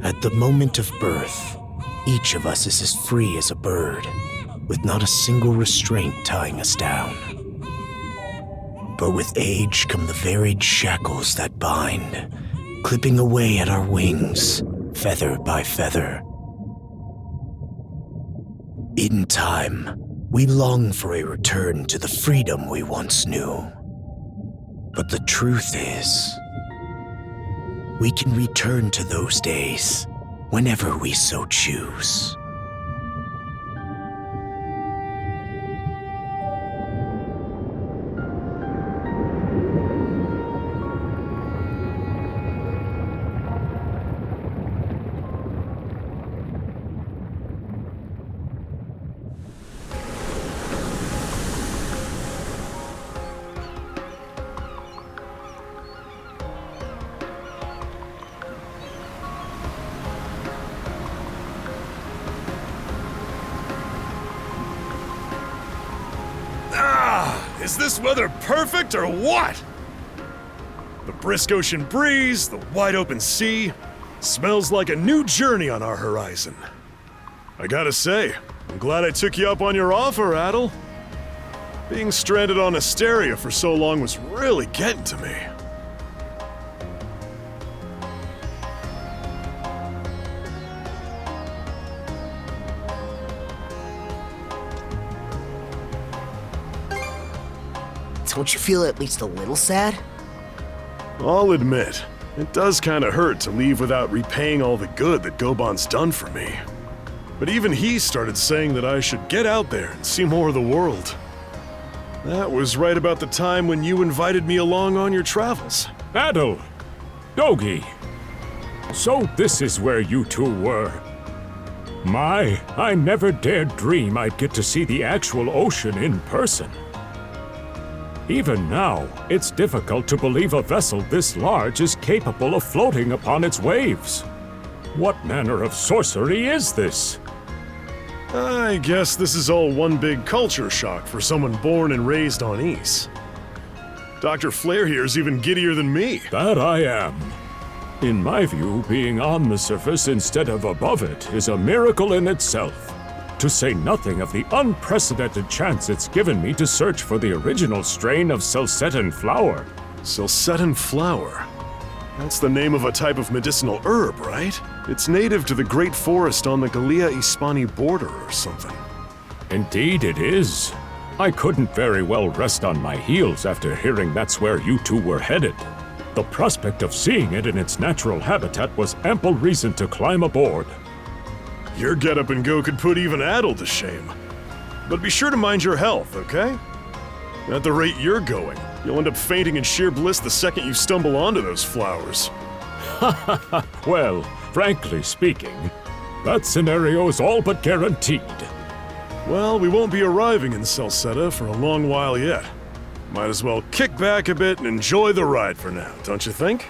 At the moment of birth, each of us is as free as a bird, with not a single restraint tying us down. But with age come the varied shackles that bind, clipping away at our wings, feather by feather. In time, we long for a return to the freedom we once knew. But the truth is, we can return to those days whenever we so choose. Is this weather perfect or what? The brisk ocean breeze, the wide open sea, smells like a new journey on our horizon. I gotta say, I'm glad I took you up on your offer, Adel. Being stranded on Asteria for so long was really getting to me. Don't you feel at least a little sad? I'll admit, it does kinda hurt to leave without repaying all the good that Goban's done for me. But even he started saying that I should get out there and see more of the world. That was right about the time when you invited me along on your travels. Adel! Dogi! So this is where you two were. My, I never dared dream I'd get to see the actual ocean in person. Even now, it's difficult to believe a vessel this large is capable of floating upon its waves. What manner of sorcery is this? I guess this is all one big culture shock for someone born and raised on Ys. Dr. Flair here's even giddier than me. That I am. In my view, being on the surface instead of above it is a miracle in itself. To say nothing of the unprecedented chance it's given me to search for the original strain of Selcetan flower. Selcetan flower? That's the name of a type of medicinal herb, right? It's native to the Great Forest on the Gallia-Hispani border or something. Indeed it is. I couldn't very well rest on my heels after hearing that's where you two were headed. The prospect of seeing it in its natural habitat was ample reason to climb aboard. Your get-up and go could put even Adel to shame. But be sure to mind your health, okay? At the rate you're going, you'll end up fainting in sheer bliss the second you stumble onto those flowers. Well, frankly speaking, that scenario's all but guaranteed. Well, we won't be arriving in Celceta for a long while yet. Might as well kick back a bit and enjoy the ride for now, don't you think?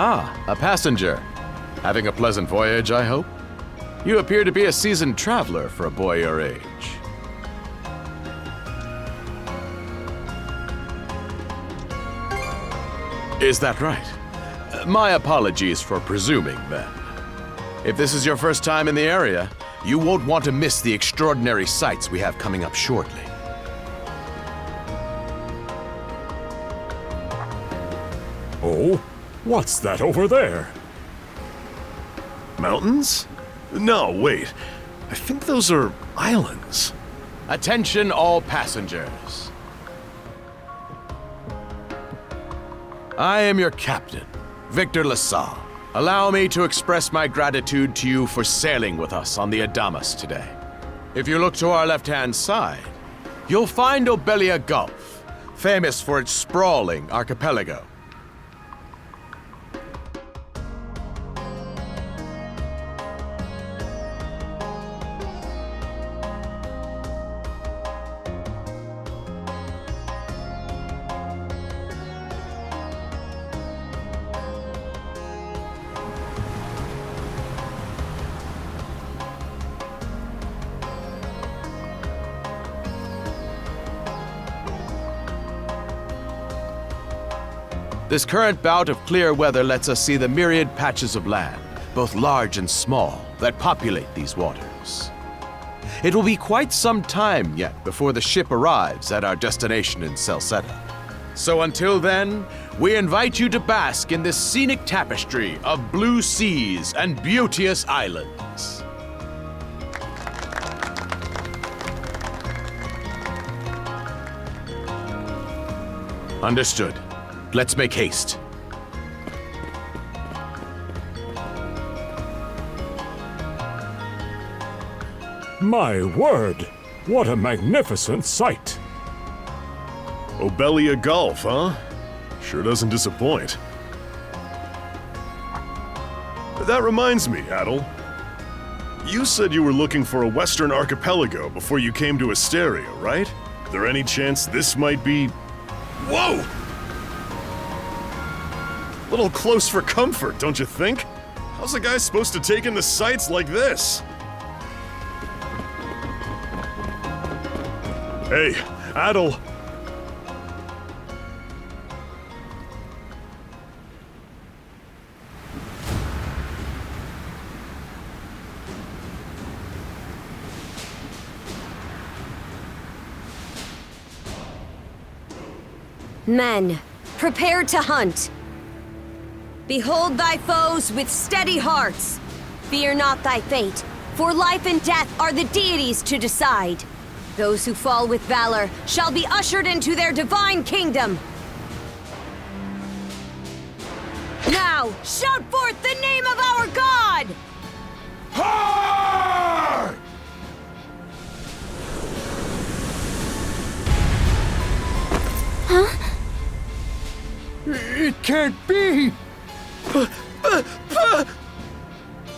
Ah, a passenger. Having a pleasant voyage, I hope? You appear to be a seasoned traveler for a boy your age. Is that right? My apologies for presuming, then. If this is your first time in the area, you won't want to miss the extraordinary sights we have coming up shortly. Oh, what's that over there? Mountains? No, wait. I think those are islands. Attention all passengers. I am your captain, Victor LaSalle. Allow me to express my gratitude to you for sailing with us on the Adamas today. If you look to our left-hand side, you'll find Obelia Gulf, famous for its sprawling archipelago. This current bout of clear weather lets us see the myriad patches of land, both large and small, that populate these waters. It will be quite some time yet before the ship arrives at our destination in Salsetta. So until then, we invite you to bask in this scenic tapestry of blue seas and beauteous islands. Understood. Let's make haste. My word, what a magnificent sight! Obelia Gulf, huh? Sure doesn't disappoint. That reminds me, Adel. You said you were looking for a western archipelago before you came to Asteria, right? Is there any chance this might be... Whoa! A little close for comfort, don't you think? How's a guy supposed to take in the sights like this? Hey, Adel. Men, prepare to hunt. Behold thy foes with steady hearts. Fear not thy fate, for life and death are the deities to decide. Those who fall with valor shall be ushered into their divine kingdom. Now, shout forth the name of our God! Har! It can't be!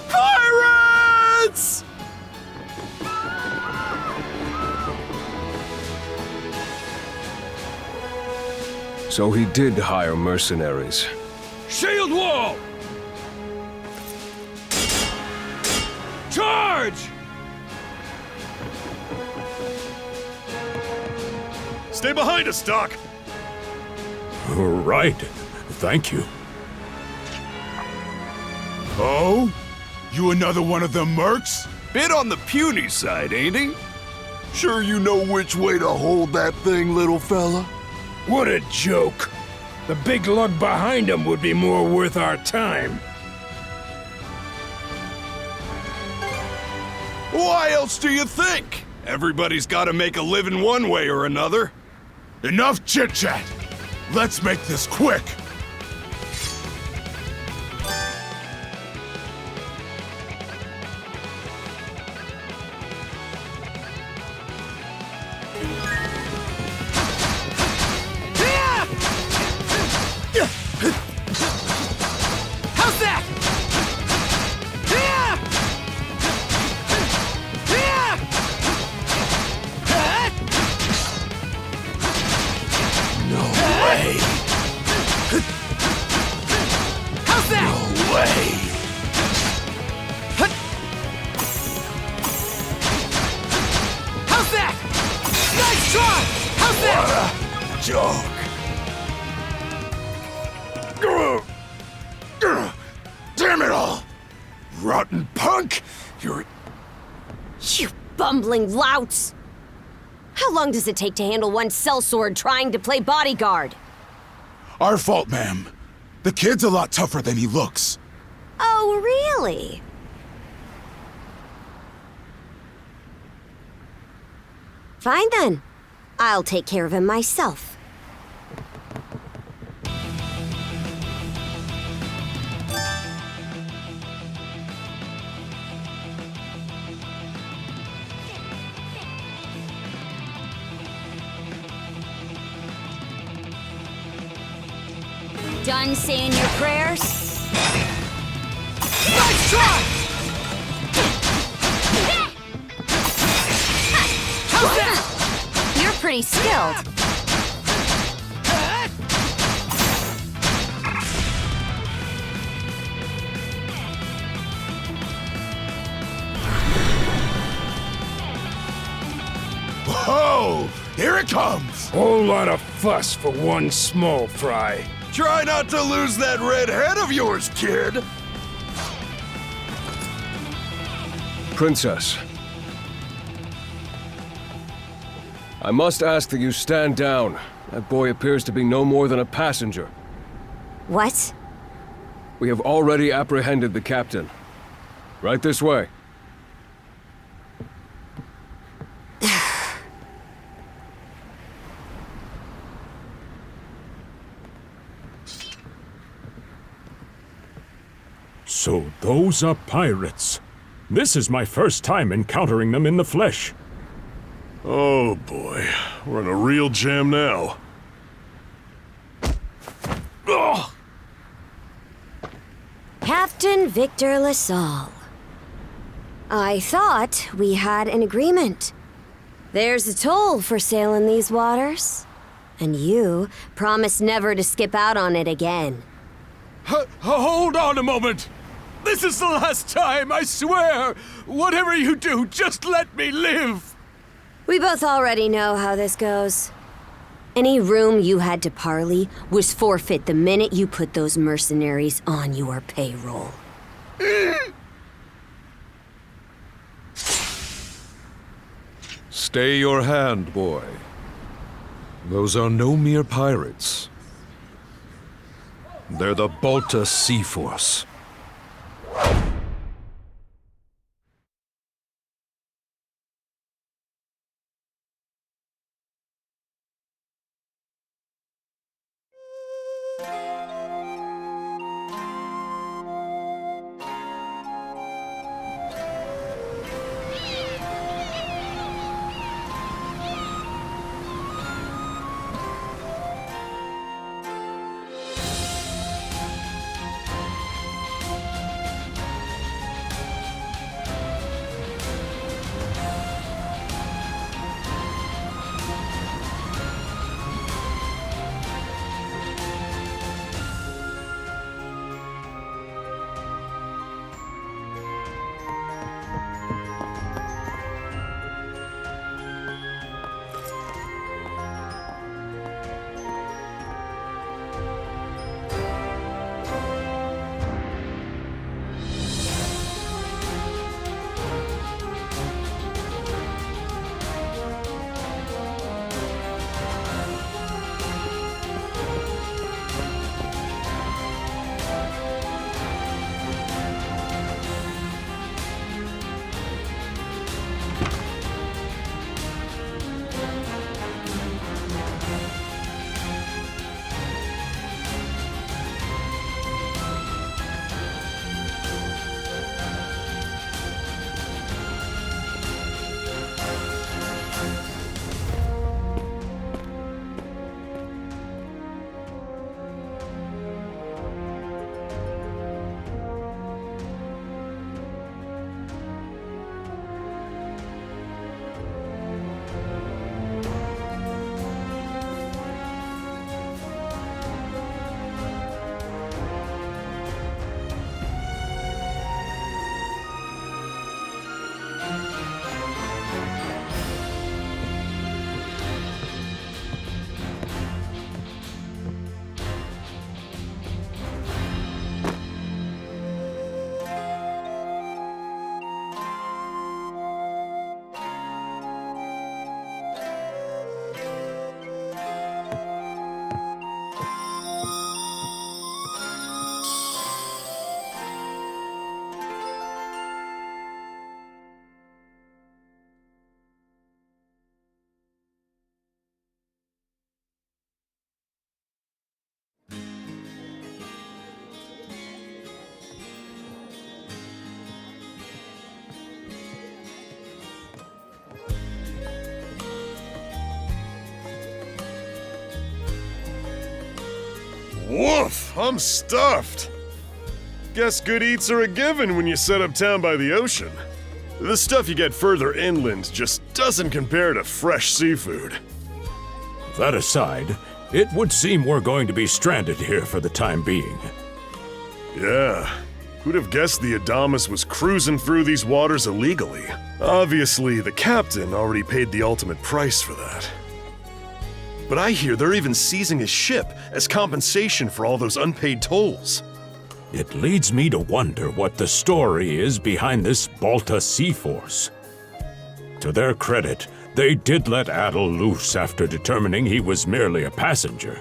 Pirates! So he did hire mercenaries. Shield wall! Charge! Stay behind us, Doc! Right. Thank you. Oh? You another one of them mercs? Bit on the puny side, ain't he? Sure you know which way to hold that thing, little fella? What a joke. The big lug behind him would be more worth our time. Why else do you think? Everybody's gotta make a living one way or another. Enough chit-chat! Let's make this quick! How's that? No way! How's that? What a joke. Damn it all! Rotten punk! You're... You bumbling louts! How long does it take to handle one sellsword trying to play bodyguard? Our fault, ma'am. The kid's a lot tougher than he looks. Oh, really? Fine then. I'll take care of him myself. Done saying your prayers? Nice try! How's that? You're pretty skilled. Whoa! Here it comes! Whole lot of fuss for one small fry. Try not to lose that red head of yours, kid! Princess. I must ask that you stand down. That boy appears to be no more than a passenger. What? We have already apprehended the captain. Right this way. So those are pirates. This is my first time encountering them in the flesh. Oh boy, we're in a real jam now. Ugh. Captain Victor LaSalle. I thought we had an agreement. There's a toll for sailing these waters. And you promised never to skip out on it again. Hold on a moment! This is the last time, I swear! Whatever you do, just let me live! We both already know how this goes. Any room you had to parley was forfeit the minute you put those mercenaries on your payroll. Stay your hand, boy. Those are no mere pirates. They're the Balta Sea Force. Woof, I'm stuffed. Guess good eats are a given when you set up town by the ocean. The stuff you get further inland just doesn't compare to fresh seafood. That aside, it would seem we're going to be stranded here for the time being. Yeah, who'd have guessed the Adamas was cruising through these waters illegally? Obviously, the captain already paid the ultimate price for that. But I hear they're even seizing his ship as compensation for all those unpaid tolls. It leads me to wonder what the story is behind this Balta Sea Force. To their credit, they did let Adel loose after determining he was merely a passenger.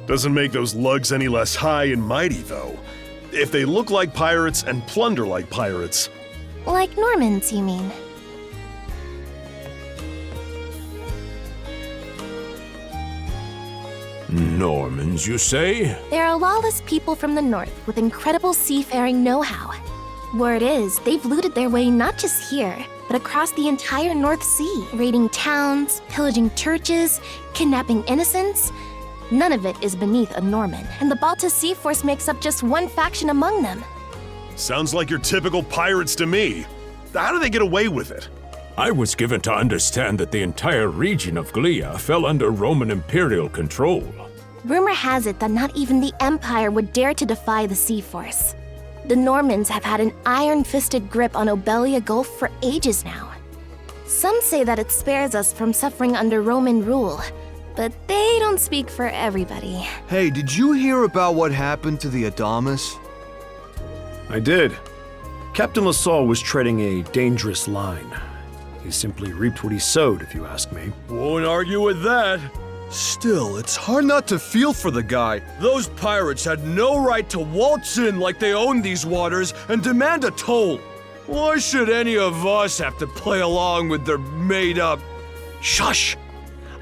Doesn't make those lugs any less high and mighty, though. If they look like pirates and plunder like pirates... Like Normans, you mean? Normans, you say? They're a lawless people from the north with incredible seafaring know-how. Word is, they've looted their way not just here, but across the entire North Sea, raiding towns, pillaging churches, kidnapping innocents. None of it is beneath a Norman, and the Balta Sea Force makes up just one faction among them. Sounds like your typical pirates to me. How do they get away with it? I was given to understand that the entire region of Glia fell under Roman imperial control. Rumor has it that not even the Empire would dare to defy the Sea Force. The Normans have had an iron-fisted grip on Obelia Gulf for ages now. Some say that it spares us from suffering under Roman rule, but they don't speak for everybody. Hey, did you hear about what happened to the Adamas? I did. Captain LaSalle was treading a dangerous line. He simply reaped what he sowed, if you ask me. Won't argue with that. Still, it's hard not to feel for the guy. Those pirates had no right to waltz in like they owned these waters and demand a toll. Why should any of us have to play along with their made-up... Shush!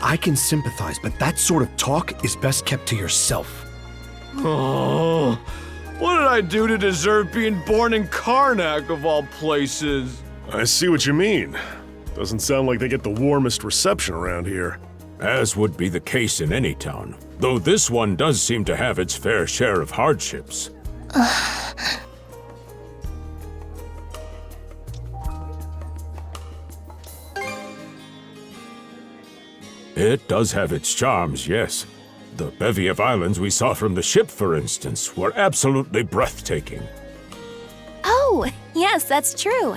I can sympathize, but that sort of talk is best kept to yourself. Oh, what did I do to deserve being born in Karnak, of all places? I see what you mean. Doesn't sound like they get the warmest reception around here. As would be the case in any town, though this one does seem to have its fair share of hardships. It does have its charms, yes. The bevy of islands we saw from the ship, for instance, were absolutely breathtaking. Oh, yes, that's true.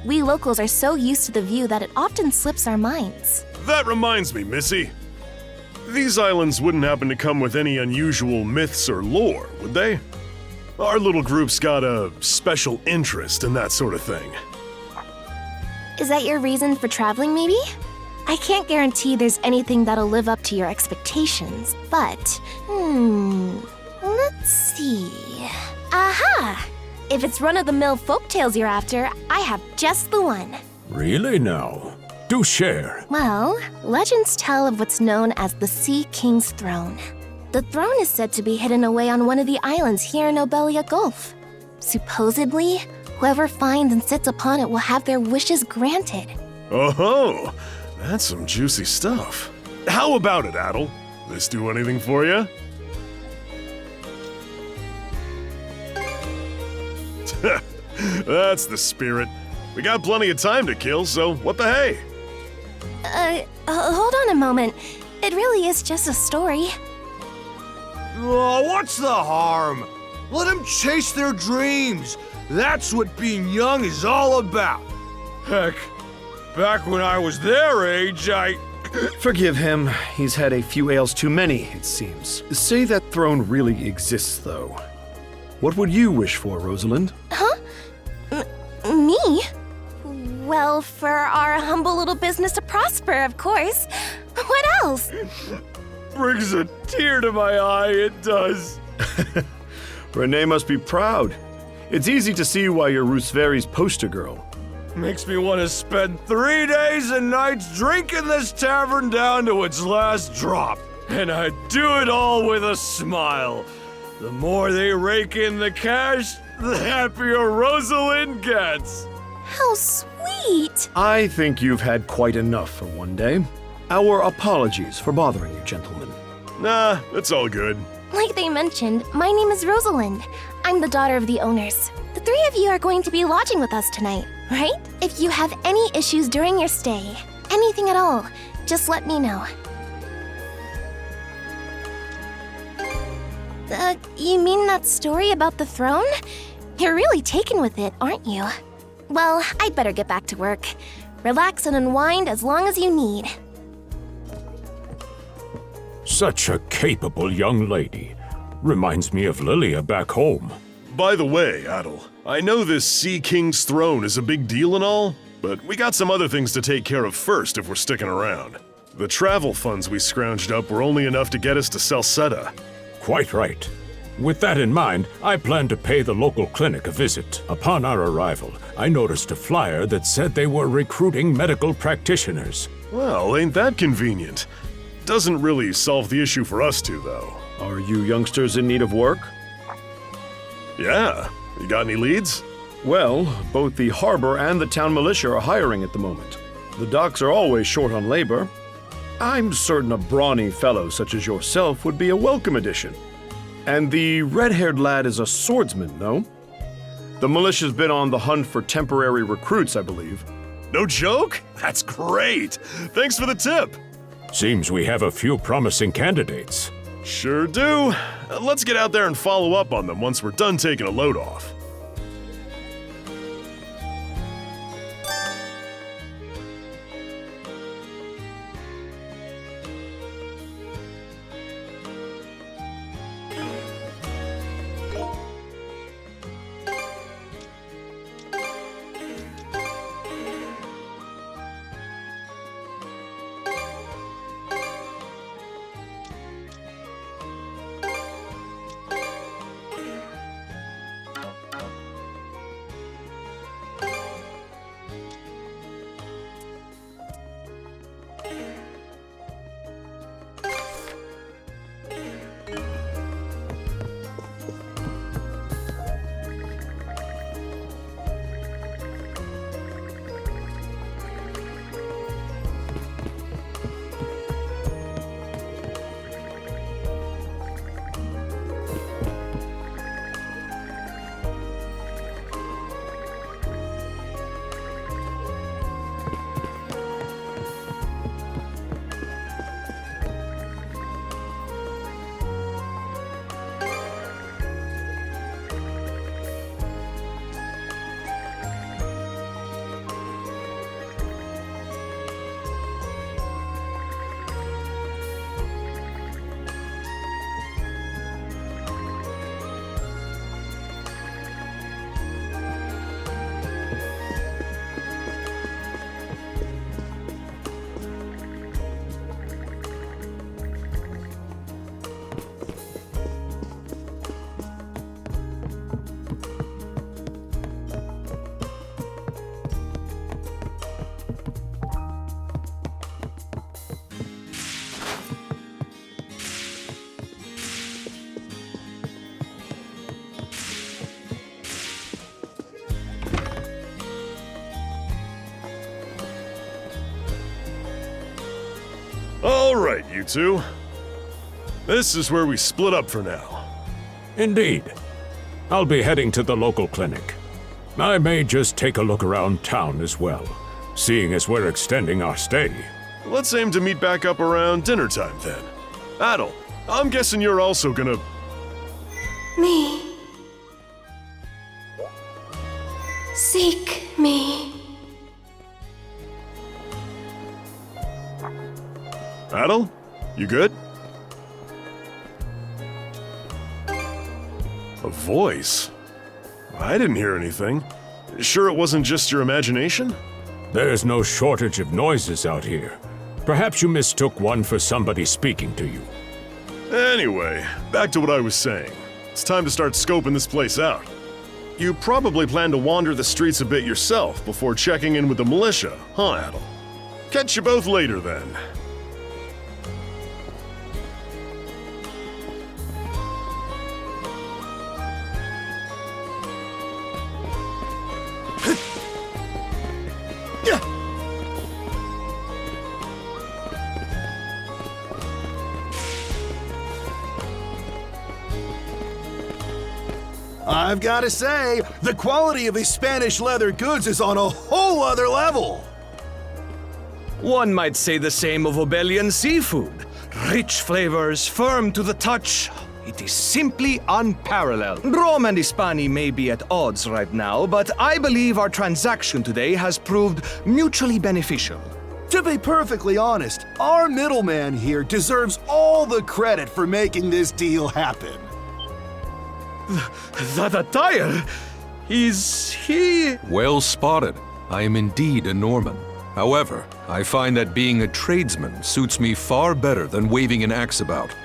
We locals are so used to the view that it often slips our minds. That reminds me, Missy. These islands wouldn't happen to come with any unusual myths or lore, would they? Our little group's got a special interest in that sort of thing. Is that your reason for traveling, maybe? I can't guarantee there's anything that'll live up to your expectations, but... let's see... Aha! If it's run-of-the-mill folktales you're after, I have just the one. Really now? Do share. Well, legends tell of what's known as the Sea King's Throne. The throne is said to be hidden away on one of the islands here in Obelia Gulf. Supposedly, whoever finds and sits upon it will have their wishes granted. Oh-ho! That's some juicy stuff. How about it, Adel? This do anything for you? That's the spirit. We got plenty of time to kill, so what the hey? Hold on a moment. It really is just a story. Oh, what's the harm? Let them chase their dreams. That's what being young is all about. Heck, back when I was their age, Forgive him. He's had a few ales too many, it seems. Say that throne really exists, though. What would you wish for, Rosalind? Huh? Me? Well, for our humble little business to prosper, of course. What else? Brings a tear to my eye, it does. Renee must be proud. It's easy to see why you're Rooseveri's poster girl. Makes me want to spend 3 days and nights drinking this tavern down to its last drop. And I do it all with a smile. The more they rake in the cash, the happier Rosalind gets. How sweet! I think you've had quite enough for one day. Our apologies for bothering you, gentlemen. Nah, it's all good. Like they mentioned, my name is Rosalind. I'm the daughter of the owners. The three of you are going to be lodging with us tonight, right? If you have any issues during your stay, anything at all, just let me know. You mean that story about the throne? You're really taken with it, aren't you? Well, I'd better get back to work. Relax and unwind as long as you need. Such a capable young lady. Reminds me of Lilia back home. By the way, Adel, I know this Sea King's throne is a big deal and all, but we got some other things to take care of first if we're sticking around. The travel funds we scrounged up were only enough to get us to Salsetta. Quite right. With that in mind, I plan to pay the local clinic a visit. Upon our arrival, I noticed a flyer that said they were recruiting medical practitioners. Well, ain't that convenient? Doesn't really solve the issue for us two, though. Are you youngsters in need of work? Yeah. You got any leads? Well, both the harbor and the town militia are hiring at the moment. The docks are always short on labor. I'm certain a brawny fellow such as yourself would be a welcome addition. And the red-haired lad is a swordsman, no? The militia's been on the hunt for temporary recruits, I believe. No joke? That's great! Thanks for the tip! Seems we have a few promising candidates. Sure do. Let's get out there and follow up on them once we're done taking a load off. All right, you two. This is where we split up for now. Indeed. I'll be heading to the local clinic. I may just take a look around town as well, seeing as we're extending our stay. Let's aim to meet back up around dinner time then. Adel, I'm guessing you're also gonna... Me. Seek me. Adel, you good? A voice? I didn't hear anything. Sure it wasn't just your imagination? There's no shortage of noises out here. Perhaps you mistook one for somebody speaking to you. Anyway, back to what I was saying. It's time to start scoping this place out. You probably plan to wander the streets a bit yourself before checking in with the militia, huh, Adel? Catch you both later then. I've got to say, the quality of his Spanish leather goods is on a whole other level. One might say the same of Obelian seafood. Rich flavors, firm to the touch. It is simply unparalleled. Rome and Hispani may be at odds right now, but I believe our transaction today has proved mutually beneficial. To be perfectly honest, our middleman here deserves all the credit for making this deal happen. That attire? Is he... Well spotted. I am indeed a Norman. However, I find that being a tradesman suits me far better than waving an axe about.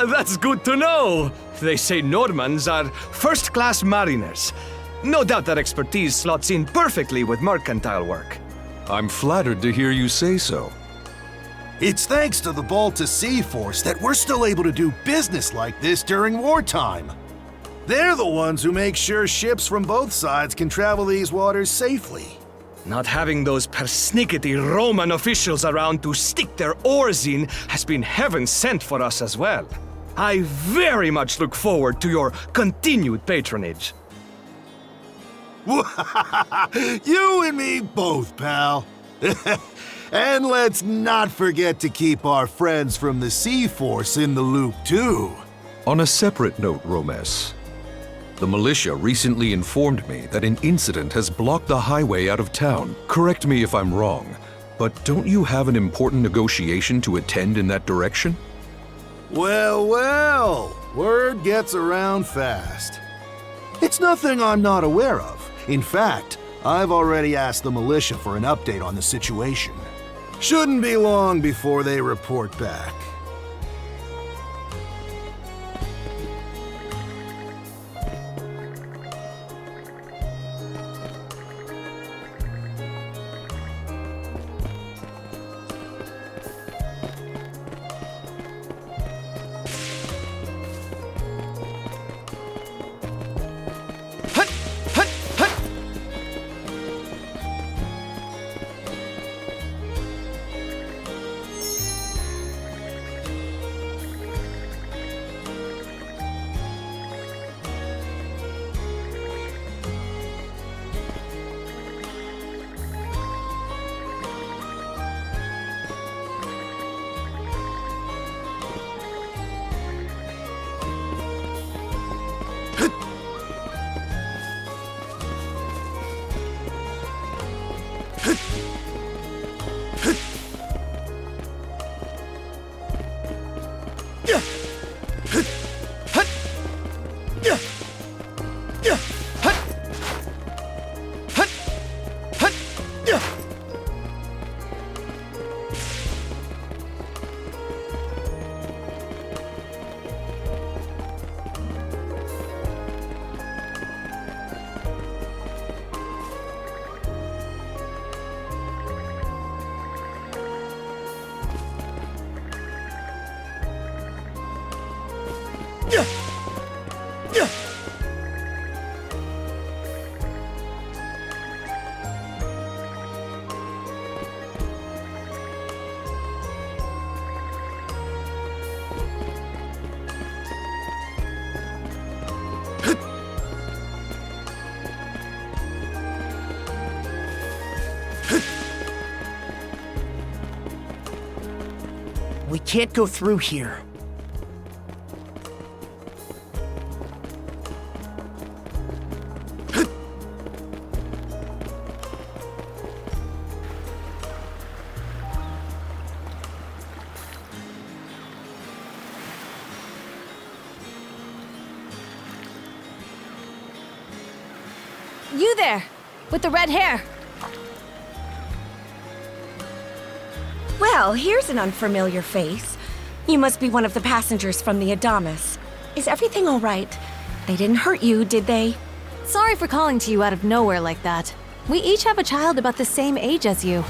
That's good to know. They say Normans are first-class mariners. No doubt that expertise slots in perfectly with mercantile work. I'm flattered to hear you say so. It's thanks to the Balta Sea Force that we're still able to do business like this during wartime. They're the ones who make sure ships from both sides can travel these waters safely. Not having those persnickety Roman officials around to stick their oars in has been heaven sent for us as well. I very much look forward to your continued patronage. You and me both, pal. And let's not forget to keep our friends from the Sea Force in the loop, too. On a separate note, Romes, the militia recently informed me that an incident has blocked the highway out of town. Correct me if I'm wrong, but don't you have an important negotiation to attend in that direction? Well, word gets around fast. It's nothing I'm not aware of. In fact, I've already asked the militia for an update on the situation. Shouldn't be long before they report back. We can't go through here. You there, with the red hair. Well, here's an unfamiliar face. You must be one of the passengers from the Adamas. Is everything all right? They didn't hurt you, did they? Sorry for calling to you out of nowhere like that. We each have a child about the same age as you.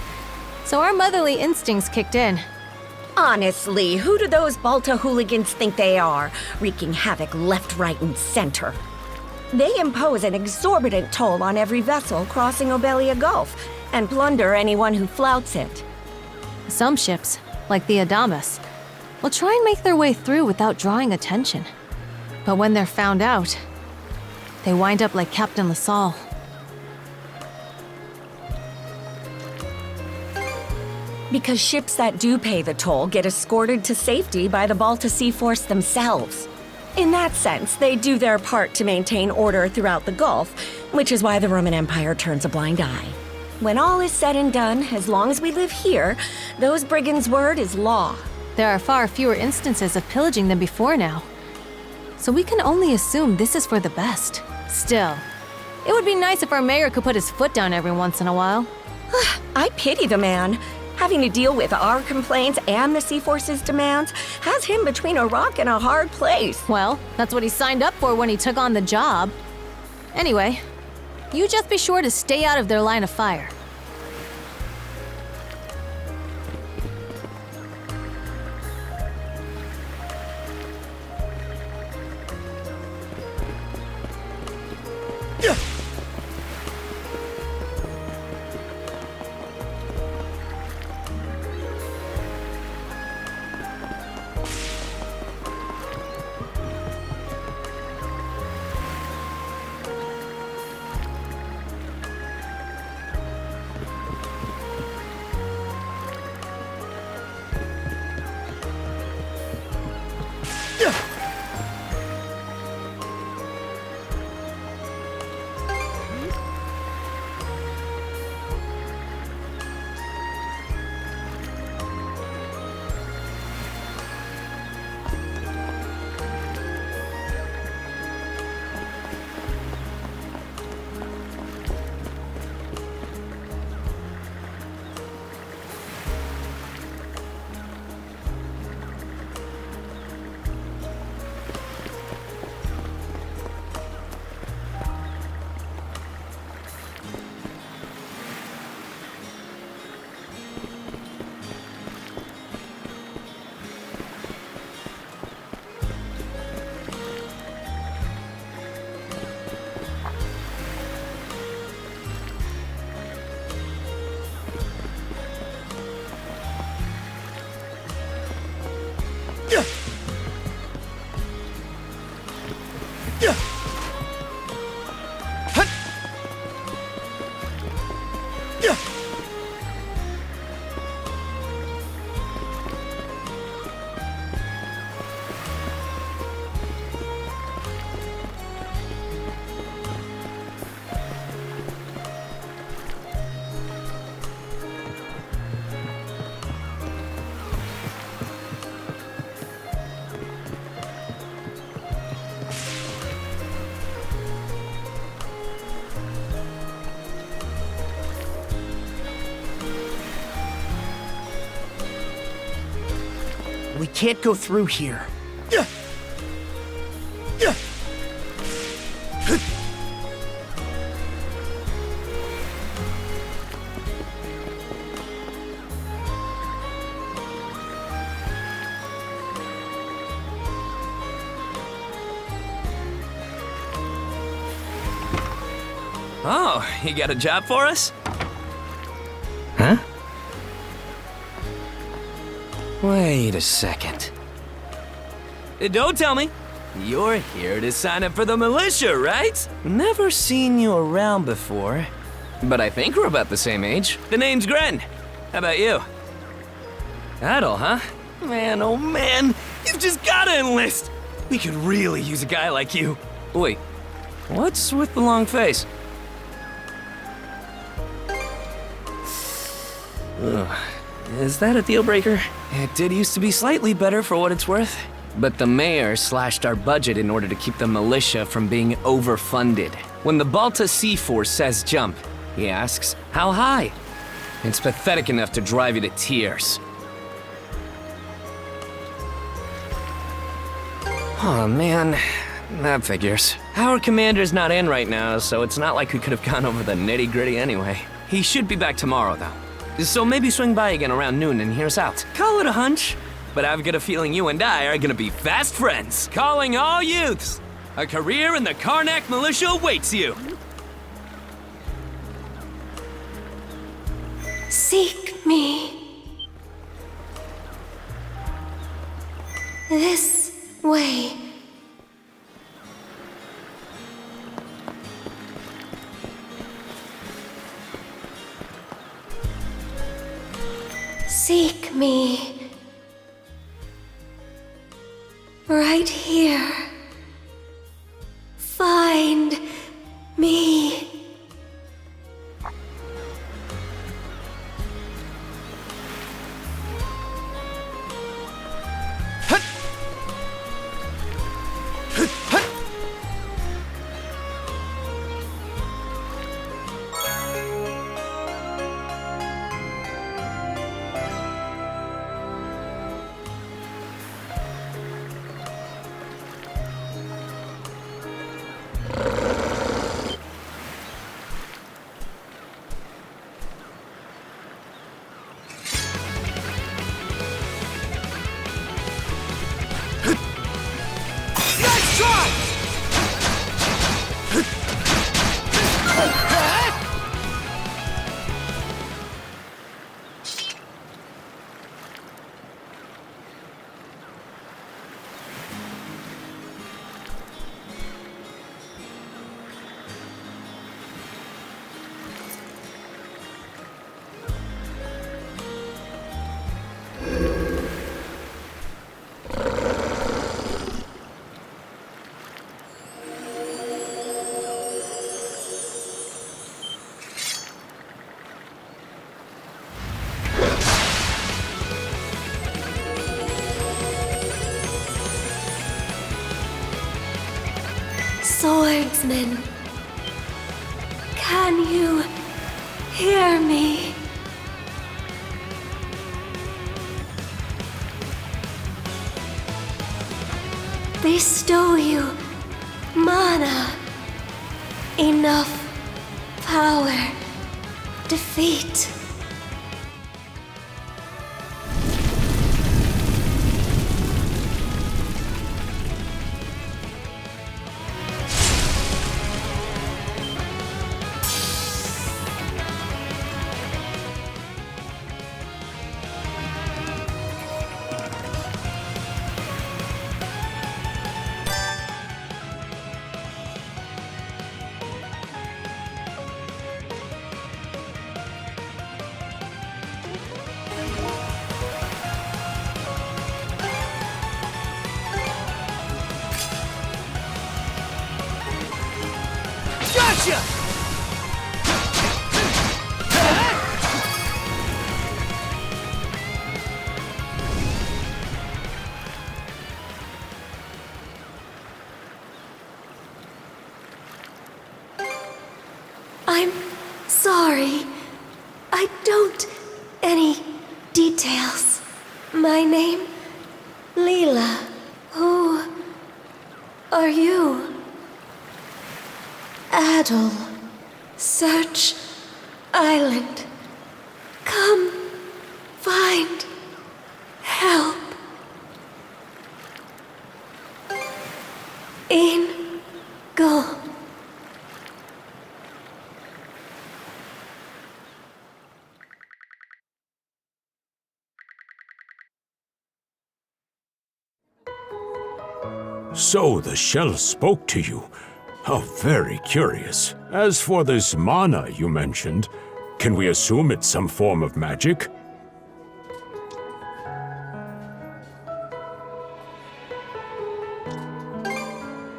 So our motherly instincts kicked in. Honestly, who do those Balta hooligans think they are, wreaking havoc left, right, and center? They impose an exorbitant toll on every vessel crossing Obelia Gulf, and plunder anyone who flouts it. Some ships, like the Adamas, will try and make their way through without drawing attention. But when they're found out, they wind up like Captain LaSalle. Because ships that do pay the toll get escorted to safety by the Balta Sea Force themselves. In that sense, they do their part to maintain order throughout the Gulf, which is why the Roman Empire turns a blind eye. When all is said and done, as long as we live here, those brigands' word is law. There are far fewer instances of pillaging than before now. So we can only assume this is for the best. Still, it would be nice if our mayor could put his foot down every once in a while. I pity the man. Having to deal with our complaints and the Sea Force's demands has him between a rock and a hard place. Well, that's what he signed up for when he took on the job. Anyway, you just be sure to stay out of their line of fire. We can't go through here. Oh, you got a job for us? Huh? Wait a second. Don't tell me. You're here to sign up for the militia, right? Never seen you around before. But I think we're about the same age. The name's Gren. How about you? Idle, huh? Man, oh man, you've just gotta enlist. We could really use a guy like you. Wait, what's with the long face? Ugh. Is that a deal breaker? It did used to be slightly better for what it's worth. But the mayor slashed our budget in order to keep the militia from being overfunded. When the Balta Sea Force says jump, he asks, how high? It's pathetic enough to drive you to tears. Oh man, that figures. Our commander's not in right now, so it's not like we could have gone over the nitty-gritty anyway. He should be back tomorrow, though. So maybe swing by again around noon and hear us out. Call it a hunch, but I've got a feeling you and I are gonna be fast friends. Calling all youths! A career in the Karnak militia awaits you! Seek me. This way. me. Right here. Find me. Swordsman, can you hear me? Bestow you mana, enough power, defeat. Gotcha! I'm sorry. I don't any details. My name, Leela. Who are you? Adel. Search Island. Come find help. In go. So the shell spoke to you. How very curious. As for this mana you mentioned, can we assume it's some form of magic?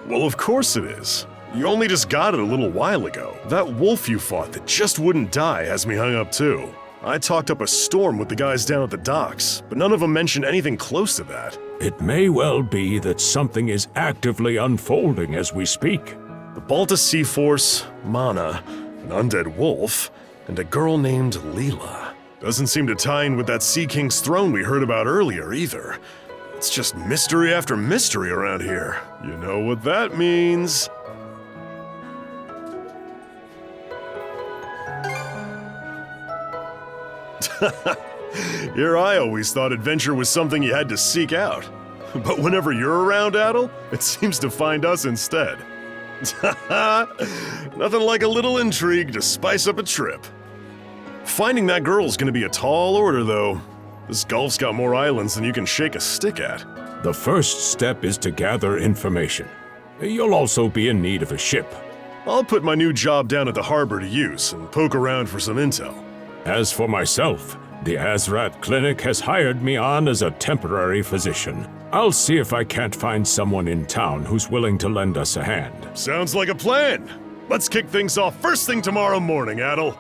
Well, of course it is. You only just got it a little while ago. That wolf you fought that just wouldn't die has me hung up too. I talked up a storm with the guys down at the docks, but none of them mentioned anything close to that. It may well be that something is actively unfolding as we speak. The Balta Sea Force, Mana, an undead wolf, and a girl named Leela. Doesn't seem to tie in with that Sea King's throne we heard about earlier either. It's just mystery after mystery around here. You know what that means. Here I always thought adventure was something you had to seek out. But whenever you're around, Adel, it seems to find us instead. Nothing like a little intrigue to spice up a trip. Finding that girl's gonna be a tall order, though. This gulf's got more islands than you can shake a stick at. The first step is to gather information. You'll also be in need of a ship. I'll put my new job down at the harbor to use and poke around for some intel. As for myself, The Azrat Clinic has hired me on as a temporary physician. I'll see if I can't find someone in town who's willing to lend us a hand. Sounds like a plan. Let's kick things off first thing tomorrow morning, Adel.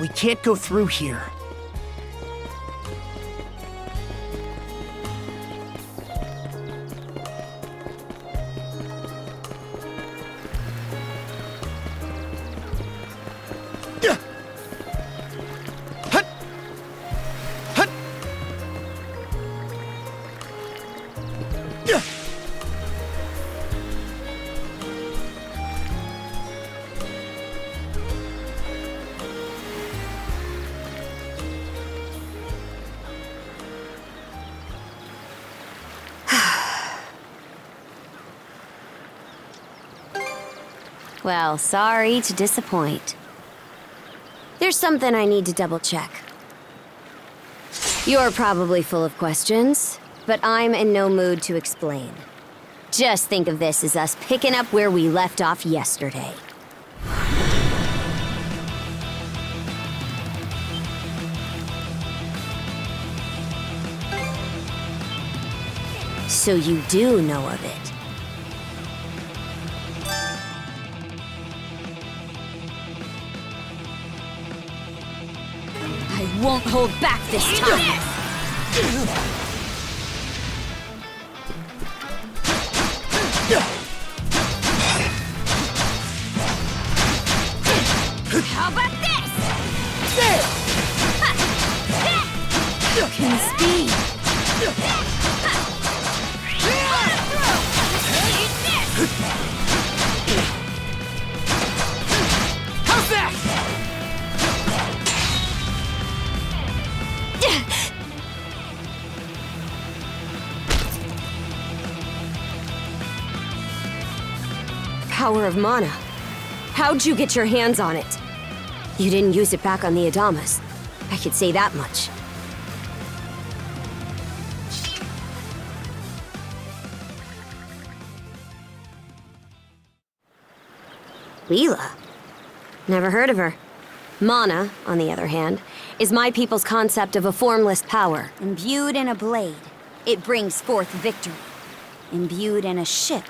We can't go through here. Well, sorry to disappoint. There's something I need to double check. You're probably full of questions, but I'm in no mood to explain. Just think of this as us picking up where we left off yesterday. So you do know of it. I won't hold back this time! How about this? Can speed. How's that? Power of mana. How'd you get your hands on it? You didn't use it back on the Adamas. I could say that much. Leela? Never heard of her. Mana, on the other hand, is my people's concept of a formless power. Imbued in a blade, it brings forth victory. Imbued in a ship,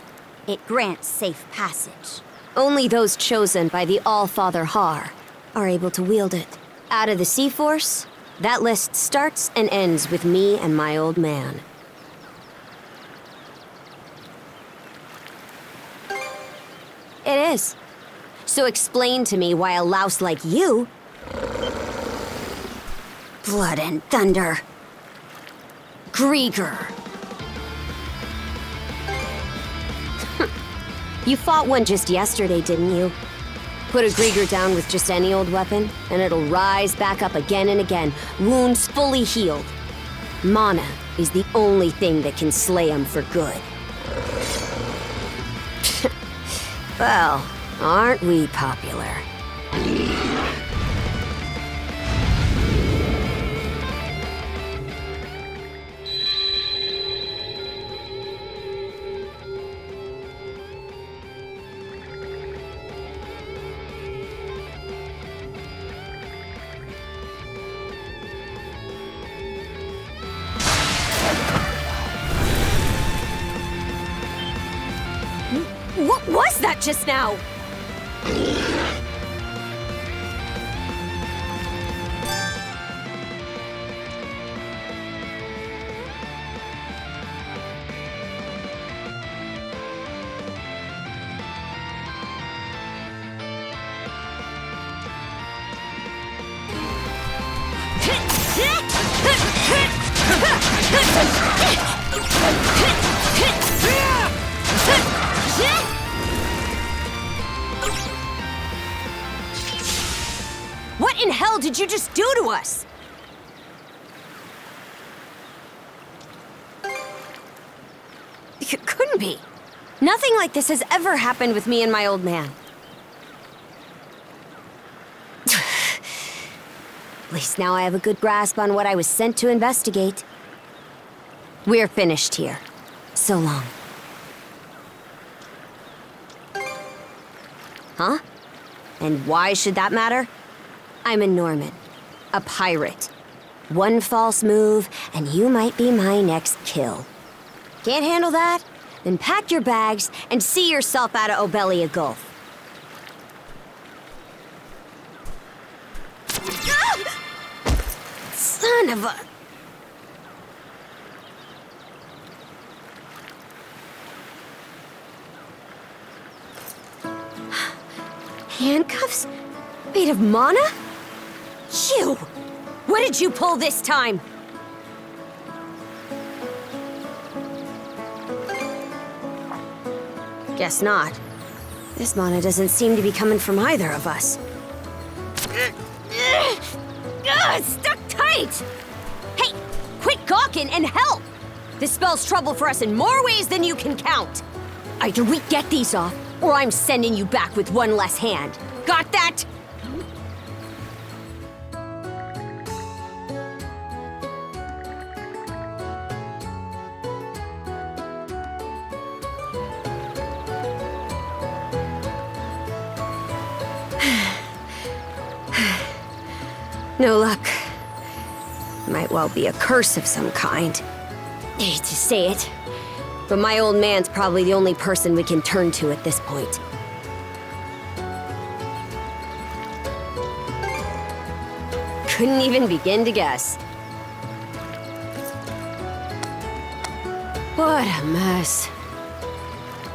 it grants safe passage. Only those chosen by the All-Father Har are able to wield it. Out of the Sea Force, that list starts and ends with me and my old man. It is. So explain to me why a louse like you... Blood and thunder. Grieger. You fought one just yesterday, didn't you? Put a Grieger down with just any old weapon, and it'll rise back up again and again, wounds fully healed. Mana is the only thing that can slay him for good. Well, aren't we popular? What was that just now? What in hell did you just do to us? It couldn't be. Nothing like this has ever happened with me and my old man. At least now I have a good grasp on what I was sent to investigate. We're finished here. So long. Huh? And why should that matter? I'm a Norman, a pirate. One false move, and you might be my next kill. Can't handle that? Then pack your bags and see yourself out of Obelia Gulf. Ah! Son of a... Handcuffs? Made of mana? You! What did you pull this time? Guess not. This mana doesn't seem to be coming from either of us. It's stuck tight! Hey, quit gawking and help! This spells trouble for us in more ways than you can count. Either we get these off, or I'm sending you back with one less hand. Got that? No luck. Might well be a curse of some kind. Hate to say it, But my old man's probably the only person we can turn to at this point. Couldn't even begin to guess. What a mess.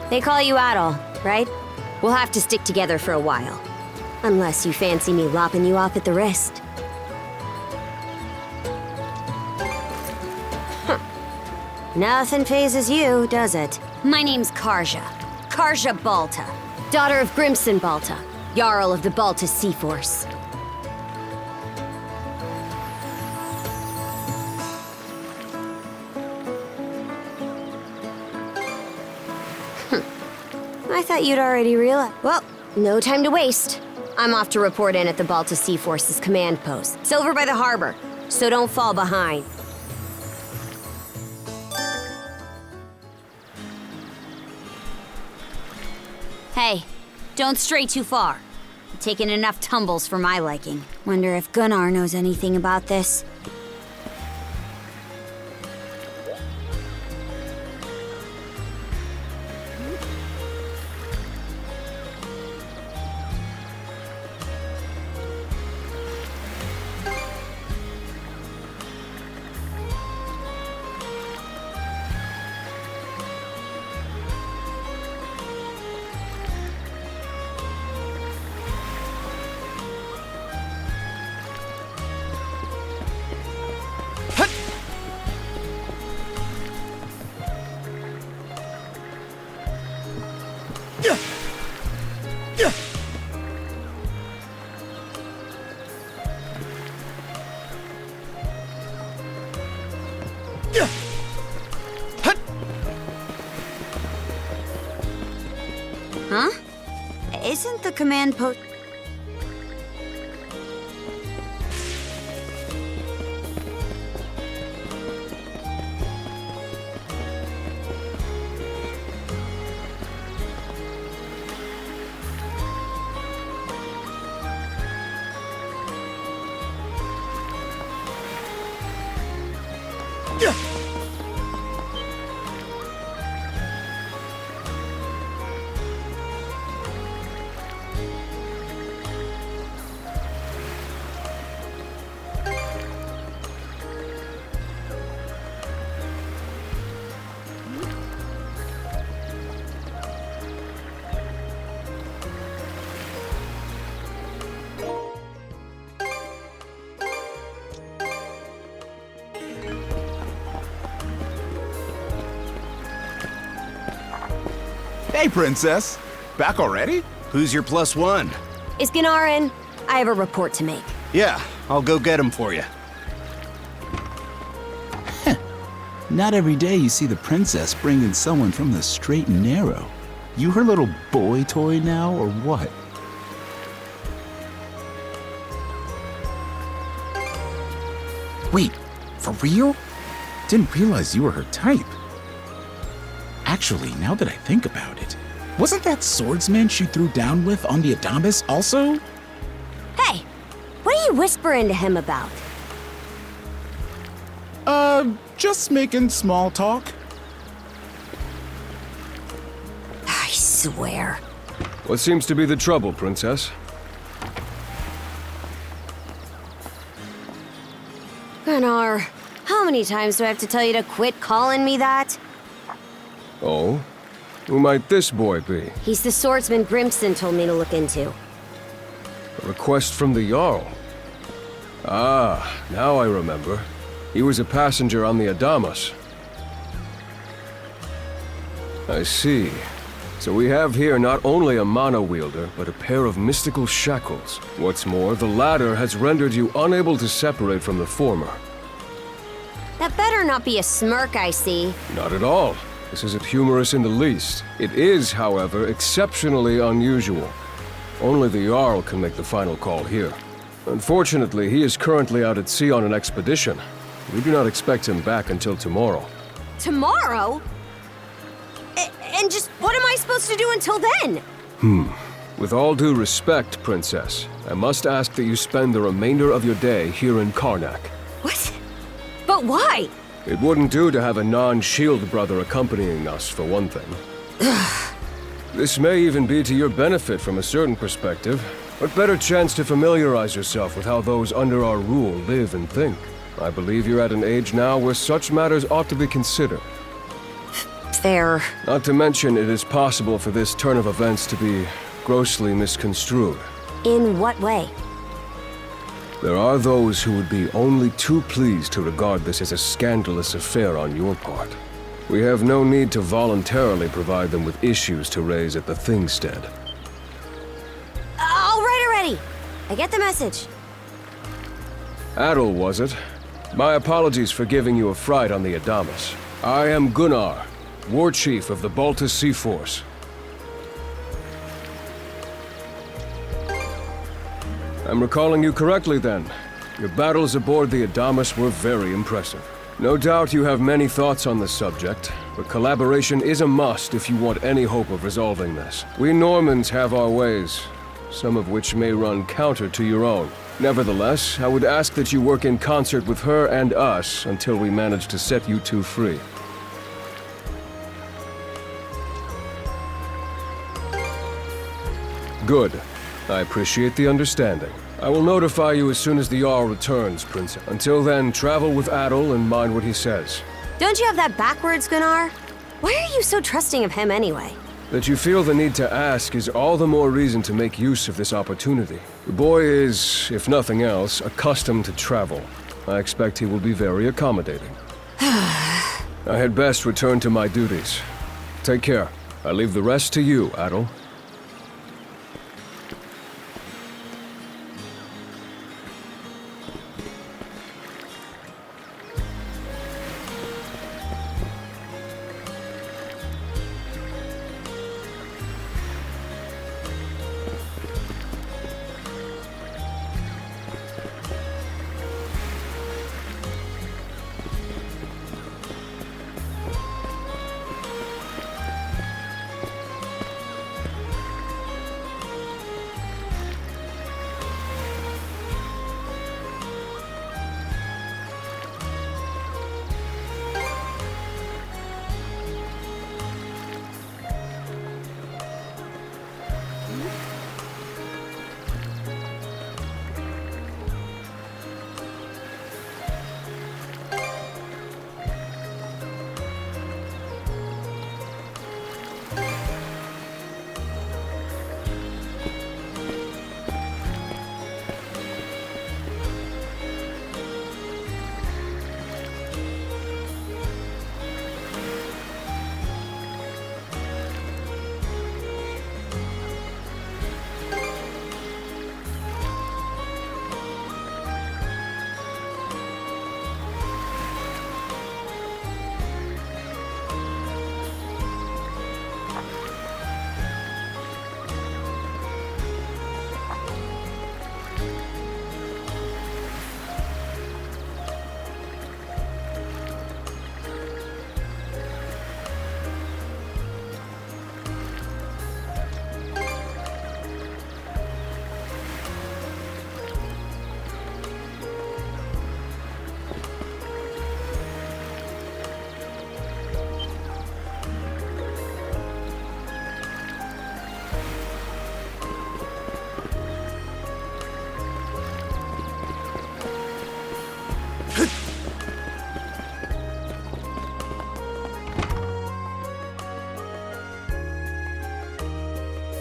They call you Adol, right? We'll have to stick together for a while. Unless you fancy me lopping you off at the wrist. Nothing phases you, does it? My name's Karja. Karja Balta. Daughter of Grimson Balta, Jarl of the Balta Sea Force. I thought you'd already realized. Well, no time to waste. I'm off to report in at the Balta Sea Force's command post. It's over by the harbor, so don't fall behind. Hey, don't stray too far. You've taken enough tumbles for my liking. Wonder if Gunnar knows anything about this. Huh? Isn't the command post... Hey, Princess. Back already? Who's your +1? Is Gunnar in? I have a report to make. Yeah, I'll go get him for you. Not every day you see the princess bring in someone from the straight and narrow. You her little boy toy now, or what? Wait, for real? Didn't realize you were her type. Actually, now that I think about it, wasn't that swordsman she threw down with on the Adamas also? Hey, what are you whispering to him about? Just making small talk. I swear. What seems to be the trouble, Princess? Gunnar, how many times do I have to tell you to quit calling me that? Oh? Who might this boy be? He's the swordsman Grimson told me to look into. A request from the Jarl. Ah, now I remember. He was a passenger on the Adamas. I see. So we have here not only a mana wielder, but a pair of mystical shackles. What's more, the latter has rendered you unable to separate from the former. That better not be a smirk I see. Not at all. This isn't humorous in the least. It is, however, exceptionally unusual. Only the Jarl can make the final call here. Unfortunately, he is currently out at sea on an expedition. We do not expect him back until tomorrow. Tomorrow? And just what am I supposed to do until then? With all due respect, Princess, I must ask that you spend the remainder of your day here in Karnak. What? But why? It wouldn't do to have a non-shield brother accompanying us, for one thing. This may even be to your benefit from a certain perspective. What better chance to familiarize yourself with how those under our rule live and think? I believe you're at an age now where such matters ought to be considered. Fair. Not to mention, it is possible for this turn of events to be grossly misconstrued. In what way? There are those who would be only too pleased to regard this as a scandalous affair on your part. We have no need to voluntarily provide them with issues to raise at the Thingstead. All right already! I get the message. Adel, was it? My apologies for giving you a fright on the Adamas. I am Gunnar, War Chief of the Baltus Sea Force. I'm recalling you correctly then. Your battles aboard the Adamas were very impressive. No doubt you have many thoughts on the subject, but collaboration is a must if you want any hope of resolving this. We Normans have our ways, some of which may run counter to your own. Nevertheless, I would ask that you work in concert with her and us until we manage to set you two free. Good. I appreciate the understanding. I will notify you as soon as the Jarl returns, Princess. Until then, travel with Adel and mind what he says. Don't you have that backwards, Gunnar? Why are you so trusting of him anyway? That you feel the need to ask is all the more reason to make use of this opportunity. The boy is, if nothing else, accustomed to travel. I expect he will be very accommodating. I had best return to my duties. Take care. I leave the rest to you, Adel.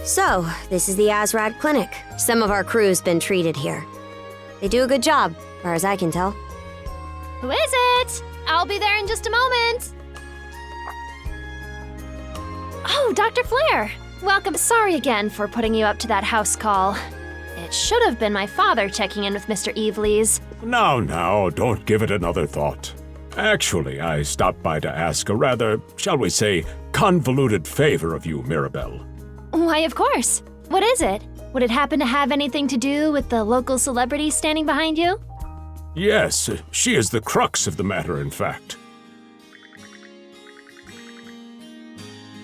So, this is the Azrad Clinic. Some of our crew's been treated here. They do a good job, as far as I can tell. Who is it? I'll be there in just a moment. Oh, Dr. Flair. Welcome. Sorry again for putting you up to that house call. It should have been my father checking in with Mr. Evelees. Now, don't give it another thought. Actually, I stopped by to ask a rather, shall we say, convoluted favor of you, Mirabelle. Why, of course. What is it? Would it happen to have anything to do with the local celebrity standing behind you? Yes, she is the crux of the matter, in fact.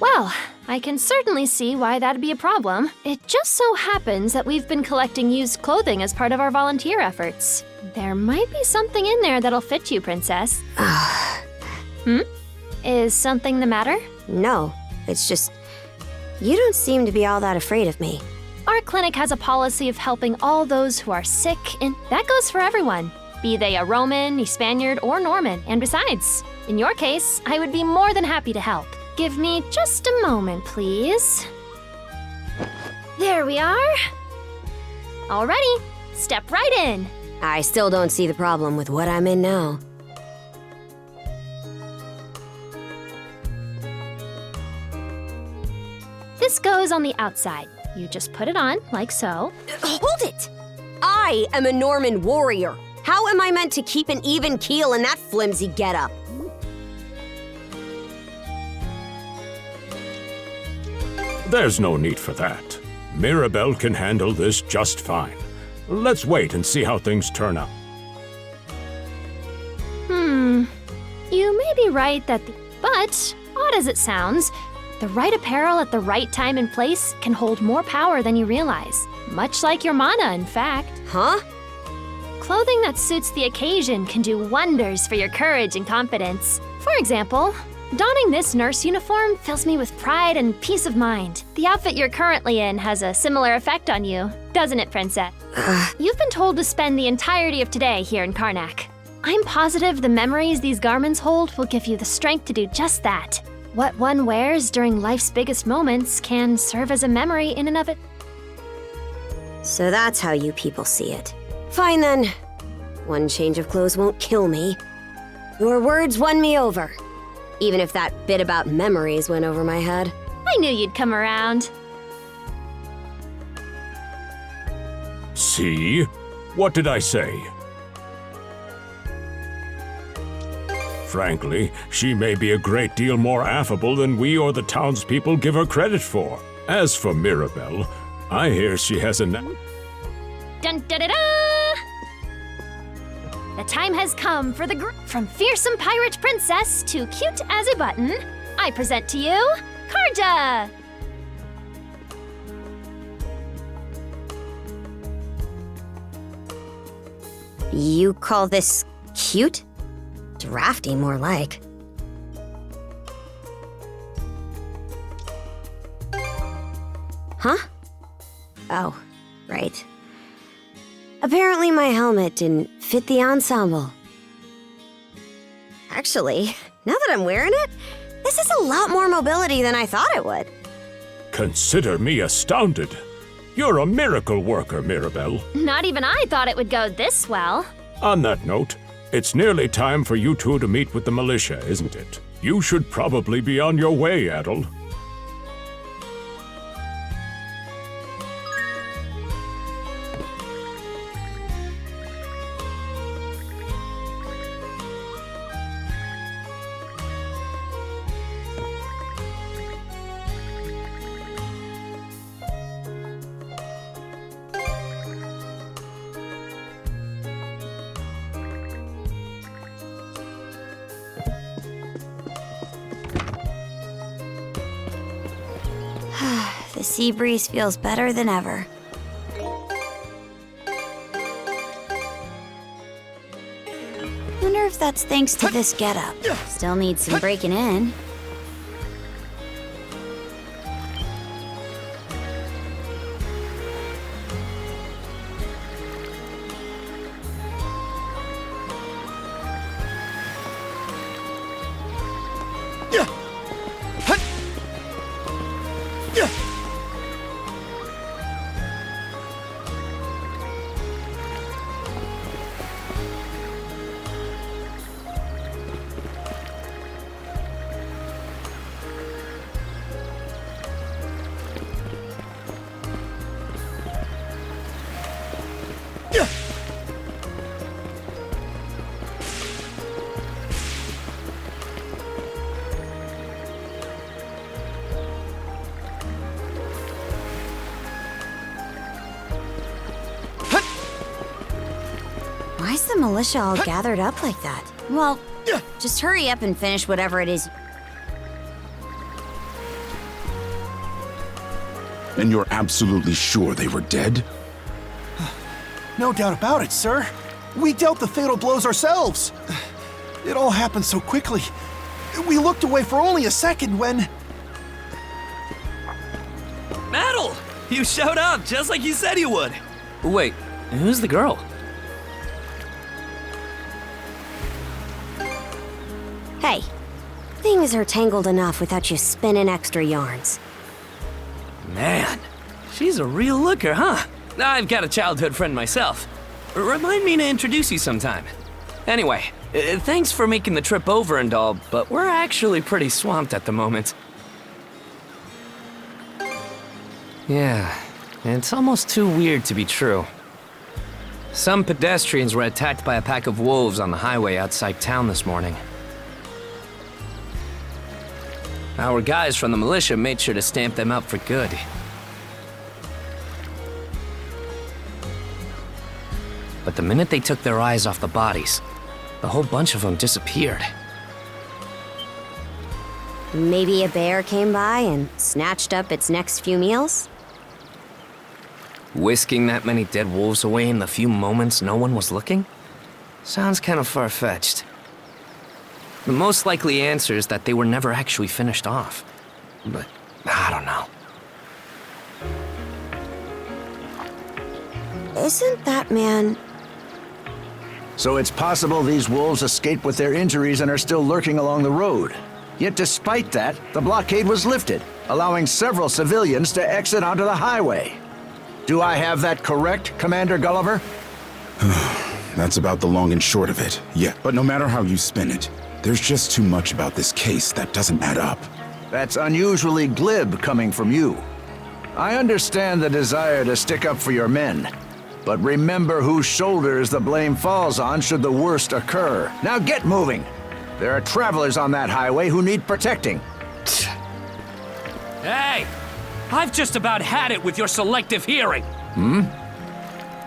Well, I can certainly see why that'd be a problem. It just so happens that we've been collecting used clothing as part of our volunteer efforts. There might be something in there that'll fit you, Princess. Is something the matter? No, it's just... you don't seem to be all that afraid of me. Our clinic has a policy of helping all those who are sick, and that goes for everyone, be they a Roman, a Spaniard, or Norman. And besides, in your case, I would be more than happy to help. Give me just a moment, please. There we are. Alrighty, step right in. I still don't see the problem with what I'm in now. This goes on the outside. You just put it on, like so. Hold it! I am a Norman warrior. How am I meant to keep an even keel in that flimsy getup? There's no need for that. Mirabelle can handle this just fine. Let's wait and see how things turn out. You may be right but, odd as it sounds, the right apparel at the right time and place can hold more power than you realize. Much like your mana, in fact. Huh? Clothing that suits the occasion can do wonders for your courage and confidence. For example, donning this nurse uniform fills me with pride and peace of mind. The outfit you're currently in has a similar effect on you, doesn't it, Princess? You've been told to spend the entirety of today here in Karnak. I'm positive the memories these garments hold will give you the strength to do just that. What one wears during life's biggest moments can serve as a memory in and of it. So that's how you people see it. Fine then. One change of clothes won't kill me. Your words won me over. Even if that bit about memories went over my head. I knew you'd come around. See? What did I say? Frankly, she may be a great deal more affable than we or the townspeople give her credit for. As for Mirabelle, I hear she has a... Dun da da da! The time has come for from fearsome pirate princess to cute as a button. I present to you, Karja! You call this cute? Drafty, more like. Huh? Oh, right. Apparently my helmet didn't fit the ensemble. Actually, now that I'm wearing it, this is a lot more mobility than I thought it would. Consider me astounded. You're a miracle worker, Mirabelle. Not even I thought it would go this well. On that note, it's nearly time for you two to meet with the militia, isn't it? You should probably be on your way, Adel. The sea breeze feels better than ever. Wonder if that's thanks to this getup. Still needs some breaking in. Why's the militia all gathered up like that? Well, just hurry up and finish whatever it is. And you're absolutely sure they were dead? No doubt about it, sir. We dealt the fatal blows ourselves. It all happened so quickly. We looked away for only a second when... Metal! You showed up just like you said you would. Wait, who's the girl? Hey, things are tangled enough without you spinning extra yarns. Man, she's a real looker, huh? I've got a childhood friend myself. Remind me to introduce you sometime. Anyway, thanks for making the trip over and all, but we're actually pretty swamped at the moment. Yeah, it's almost too weird to be true. Some pedestrians were attacked by a pack of wolves on the highway outside town this morning. Our guys from the militia made sure to stamp them out for good. But the minute they took their eyes off the bodies, the whole bunch of them disappeared. Maybe a bear came by and snatched up its next few meals? Whisking that many dead wolves away in the few moments no one was looking? Sounds kind of far-fetched. The most likely answer is that they were never actually finished off. But I don't know. Isn't that man... So it's possible these wolves escaped with their injuries and are still lurking along the road. Yet despite that, the blockade was lifted, allowing several civilians to exit onto the highway. Do I have that correct, Commander Gulliver? That's about the long and short of it, yeah. But no matter how you spin it, there's just too much about this case that doesn't add up. That's unusually glib coming from you. I understand the desire to stick up for your men, but remember whose shoulders the blame falls on should the worst occur. Now get moving! There are travelers on that highway who need protecting. Hey! I've just about had it with your selective hearing.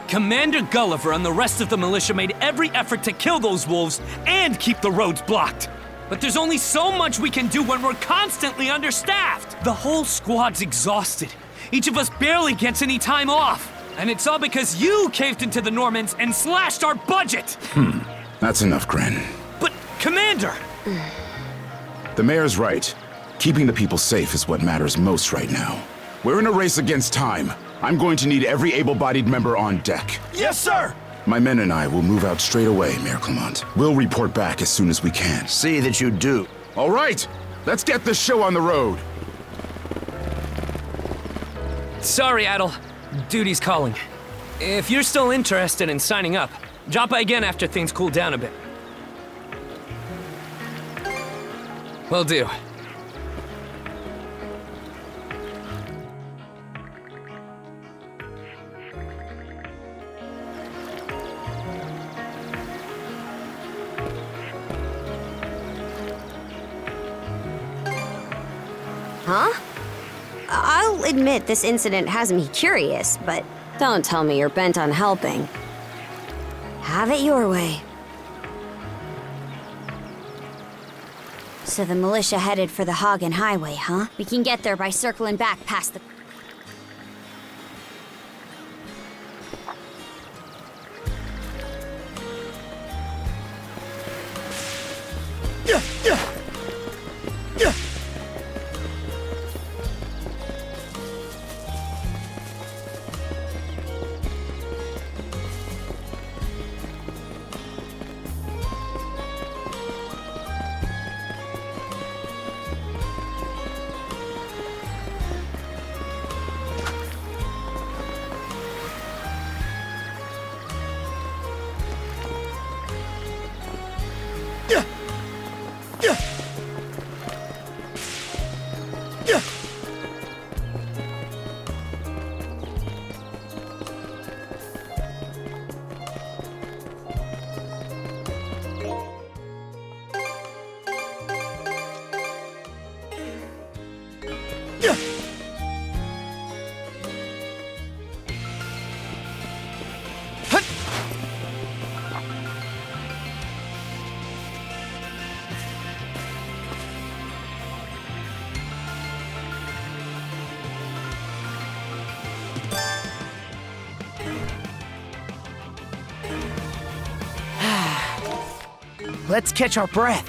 Commander Gulliver and the rest of the militia made every effort to kill those wolves and keep the roads blocked. But there's only so much we can do when we're constantly understaffed. The whole squad's exhausted. Each of us barely gets any time off. And it's all because you caved into the Normans and slashed our budget. That's enough, Gren. But, Commander! The mayor's right. Keeping the people safe is what matters most right now. We're in a race against time. I'm going to need every able-bodied member on deck. Yes, sir! My men and I will move out straight away, Mayor Clement. We'll report back as soon as we can. See that you do. All right! Let's get this show on the road! Sorry, Adel. Duty's calling. If you're still interested in signing up, drop by again after things cool down a bit. Will do. Huh? I'll admit this incident has me curious, but don't tell me you're bent on helping. Have it your way. So the militia headed for the Hagen Highway, huh? We can get there by circling back past the... Let's catch our breath.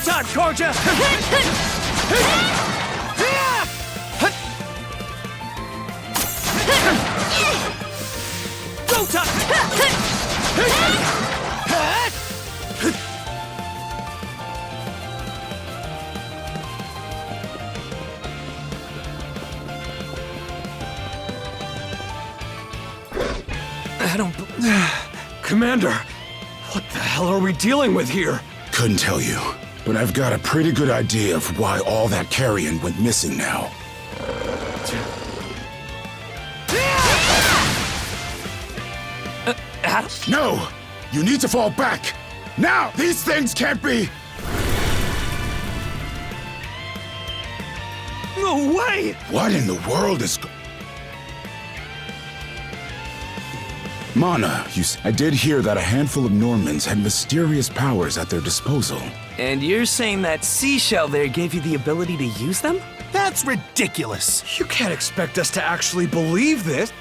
time, Karja! Go time! I don't... Commander, what the hell are we dealing with here? Couldn't tell you, but I've got a pretty good idea of why all that carrion went missing now. No! You need to fall back! Now! These things can't be... No way! What in the world is... Mana, I did hear that a handful of Normans had mysterious powers at their disposal. And you're saying that seashell there gave you the ability to use them? That's ridiculous. You can't expect us to actually believe this.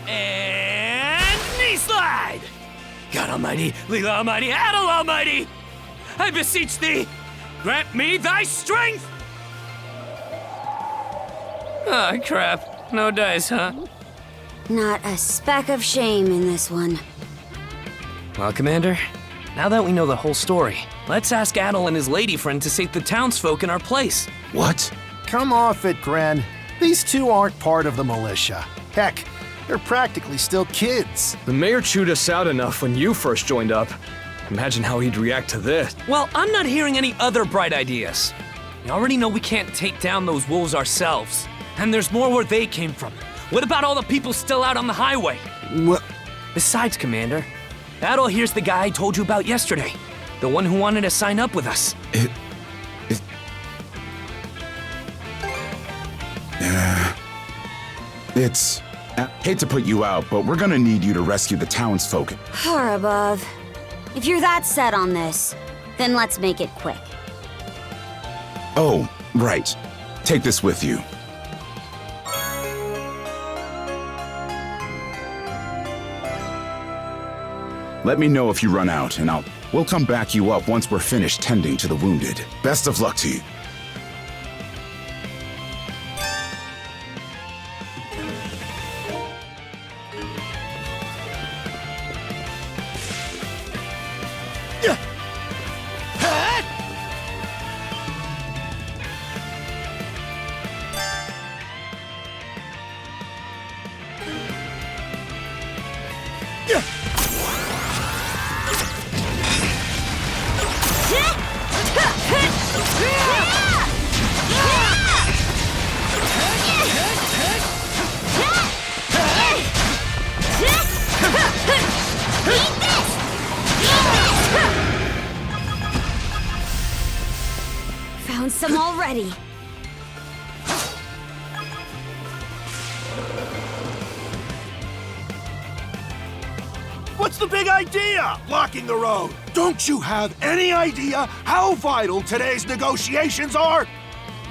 And knee slide! God Almighty, Leela Almighty, Adel Almighty! I beseech thee, grant me thy strength! Ah, crap. No dice, huh? Not a speck of shame in this one. Well, Commander, now that we know the whole story, let's ask Adel and his lady friend to save the townsfolk in our place. What? Come off it, Gren. These two aren't part of the militia. Heck, they're practically still kids. The mayor chewed us out enough when you first joined up. Imagine how he'd react to this. Well, I'm not hearing any other bright ideas. We already know we can't take down those wolves ourselves. And there's more where they came from. What about all the people still out on the highway? What? Besides, Commander, Adel here's the guy I told you about yesterday. The one who wanted to sign up with us. I hate to put you out, but we're gonna need you to rescue the townsfolk. Far above. If you're that set on this, then let's make it quick. Oh, right. Take this with you. Let me know if you run out, and we'll come back you up once we're finished tending to the wounded. Best of luck to you. Found some already. What's the big idea? Blocking the road. Don't you have any idea how vital today's negotiations are?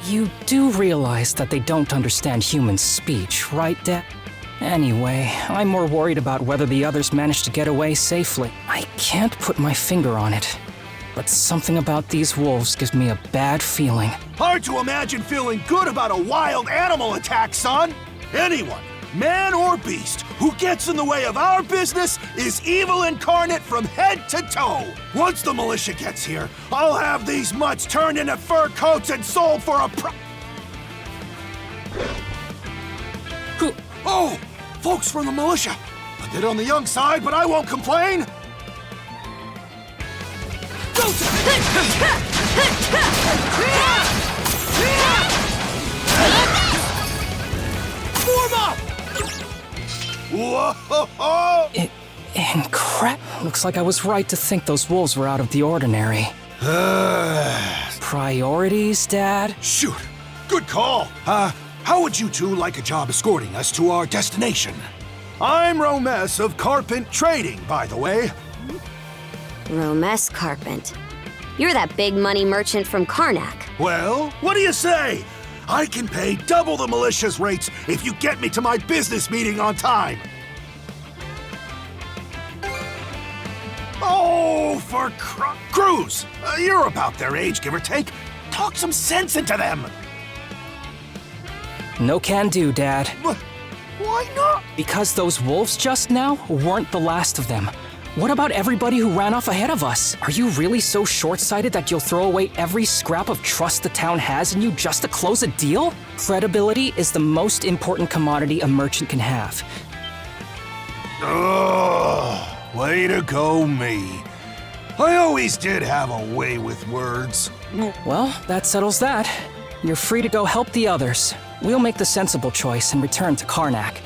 You do realize that they don't understand human speech, right, Dad? Anyway, I'm more worried about whether the others managed to get away safely. I can't put my finger on it, but something about these wolves gives me a bad feeling. Hard to imagine feeling good about a wild animal attack, son. Anyone, man or beast, who gets in the way of our business is evil incarnate from head to toe. Once the militia gets here, I'll have these mutts turned into fur coats and sold for a Oh! Folks from the militia. A bit on the young side, but I won't complain. Form up! Whoa! Looks like I was right to think those wolves were out of the ordinary. Priorities, Dad? Shoot! Good call. How would you two like a job escorting us to our destination? I'm Romes of Carpent Trading, by the way. Romes Carpent. You're that big money merchant from Karnak. Well, what do you say? I can pay double the militia's rates if you get me to my business meeting on time. Oh! Oh, for Cruz! You're about their age, give or take. Talk some sense into them. No can do, Dad. Why not? Because those wolves just now weren't the last of them. What about everybody who ran off ahead of us? Are you really so short-sighted that you'll throw away every scrap of trust the town has in you just to close a deal? Credibility is the most important commodity a merchant can have. Ugh, way to go, me. I always did have a way with words. Well, that settles that. You're free to go help the others. We'll make the sensible choice and return to Karnak.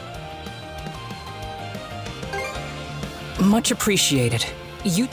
Much appreciated. You...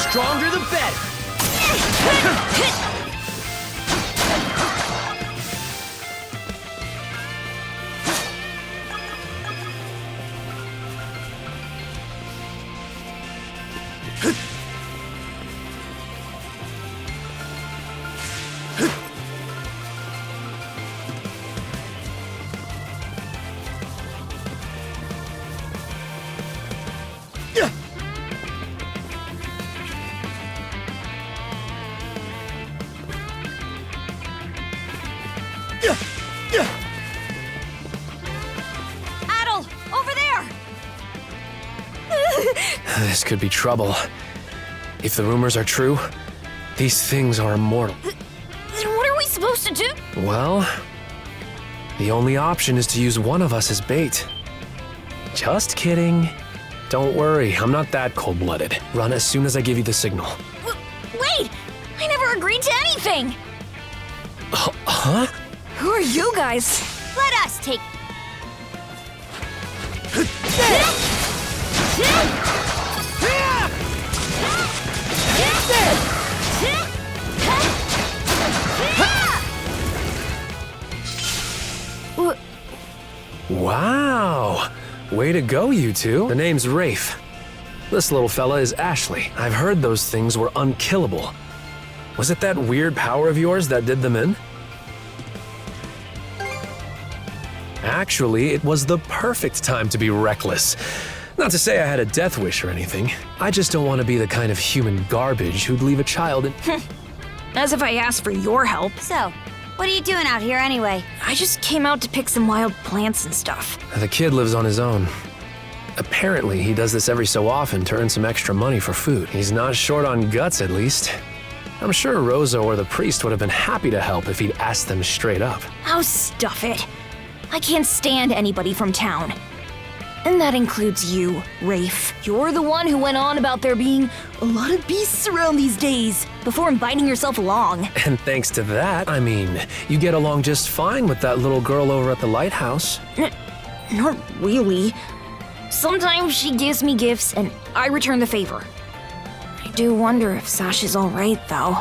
Stronger the better. Adel, over there! This could be trouble. If the rumors are true, these things are immortal. Then what are we supposed to do? Well, the only option is to use one of us as bait. Just kidding. Don't worry, I'm not that cold-blooded. Run as soon as I give you the signal. Wait! I never agreed to anything! Huh? Who are you guys? Let us take... Wow! Way to go, you two. The name's Rafe. This little fella is Ashley. I've heard those things were unkillable. Was it that weird power of yours that did them in? Actually, it was the perfect time to be reckless. Not to say I had a death wish or anything. I just don't want to be the kind of human garbage who'd leave a child in... As if I asked for your help. So, what are you doing out here anyway? I just came out to pick some wild plants and stuff. The kid lives on his own. Apparently, he does this every so often to earn some extra money for food. He's not short on guts, at least. I'm sure Rosa or the priest would have been happy to help if he'd asked them straight up. Oh, stuff it. I can't stand anybody from town. And that includes you, Rafe. You're the one who went on about there being a lot of beasts around these days before inviting yourself along. And thanks to that, I mean, you get along just fine with that little girl over at the lighthouse. Not really. Sometimes she gives me gifts and I return the favor. I do wonder if Sash is all right, though.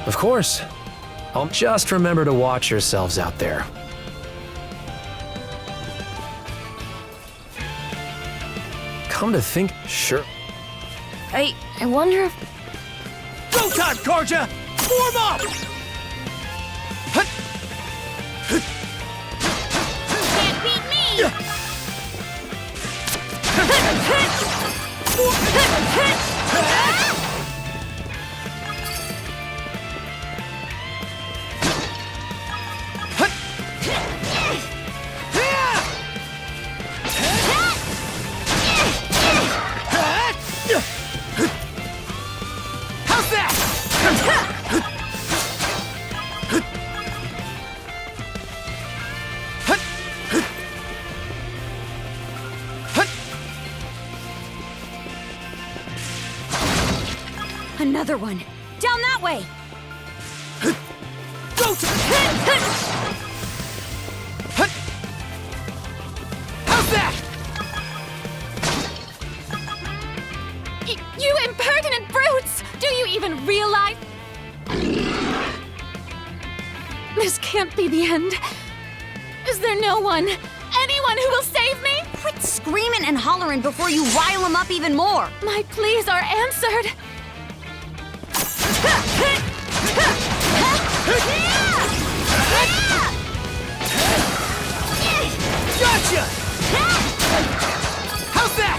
Of course. I'll just remember to watch yourselves out there. Come to think, sure. I wonder if... Go time, Karja! Form up! Can't beat me! How's that? Another one. Down that way! Go Don't! How's that? You impertinent brutes! Do you even realize? This can't be the end. Is there no one, anyone who will save me? Quit screaming and hollering before you rile them up even more. My pleas are answered. Gotcha! How's that?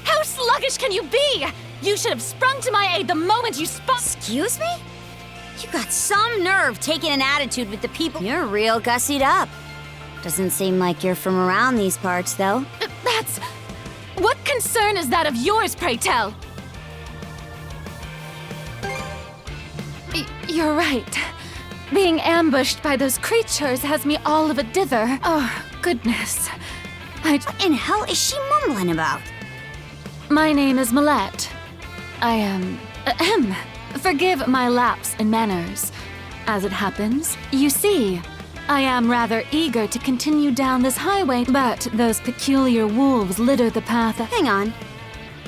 How sluggish can you be? You should have sprung to my aid the moment you spoke. Excuse me? You got some nerve taking an attitude with the people. You're real gussied up. Doesn't seem like you're from around these parts, though. That's... What concern is that of yours, pray tell? You're right. Being ambushed by those creatures has me all of a dither. Oh, goodness. What in hell is she mumbling about? My name is Millette. I am... Forgive my lapse in manners. As it happens, you see, I am rather eager to continue down this highway, but those peculiar wolves litter the path. Hang on.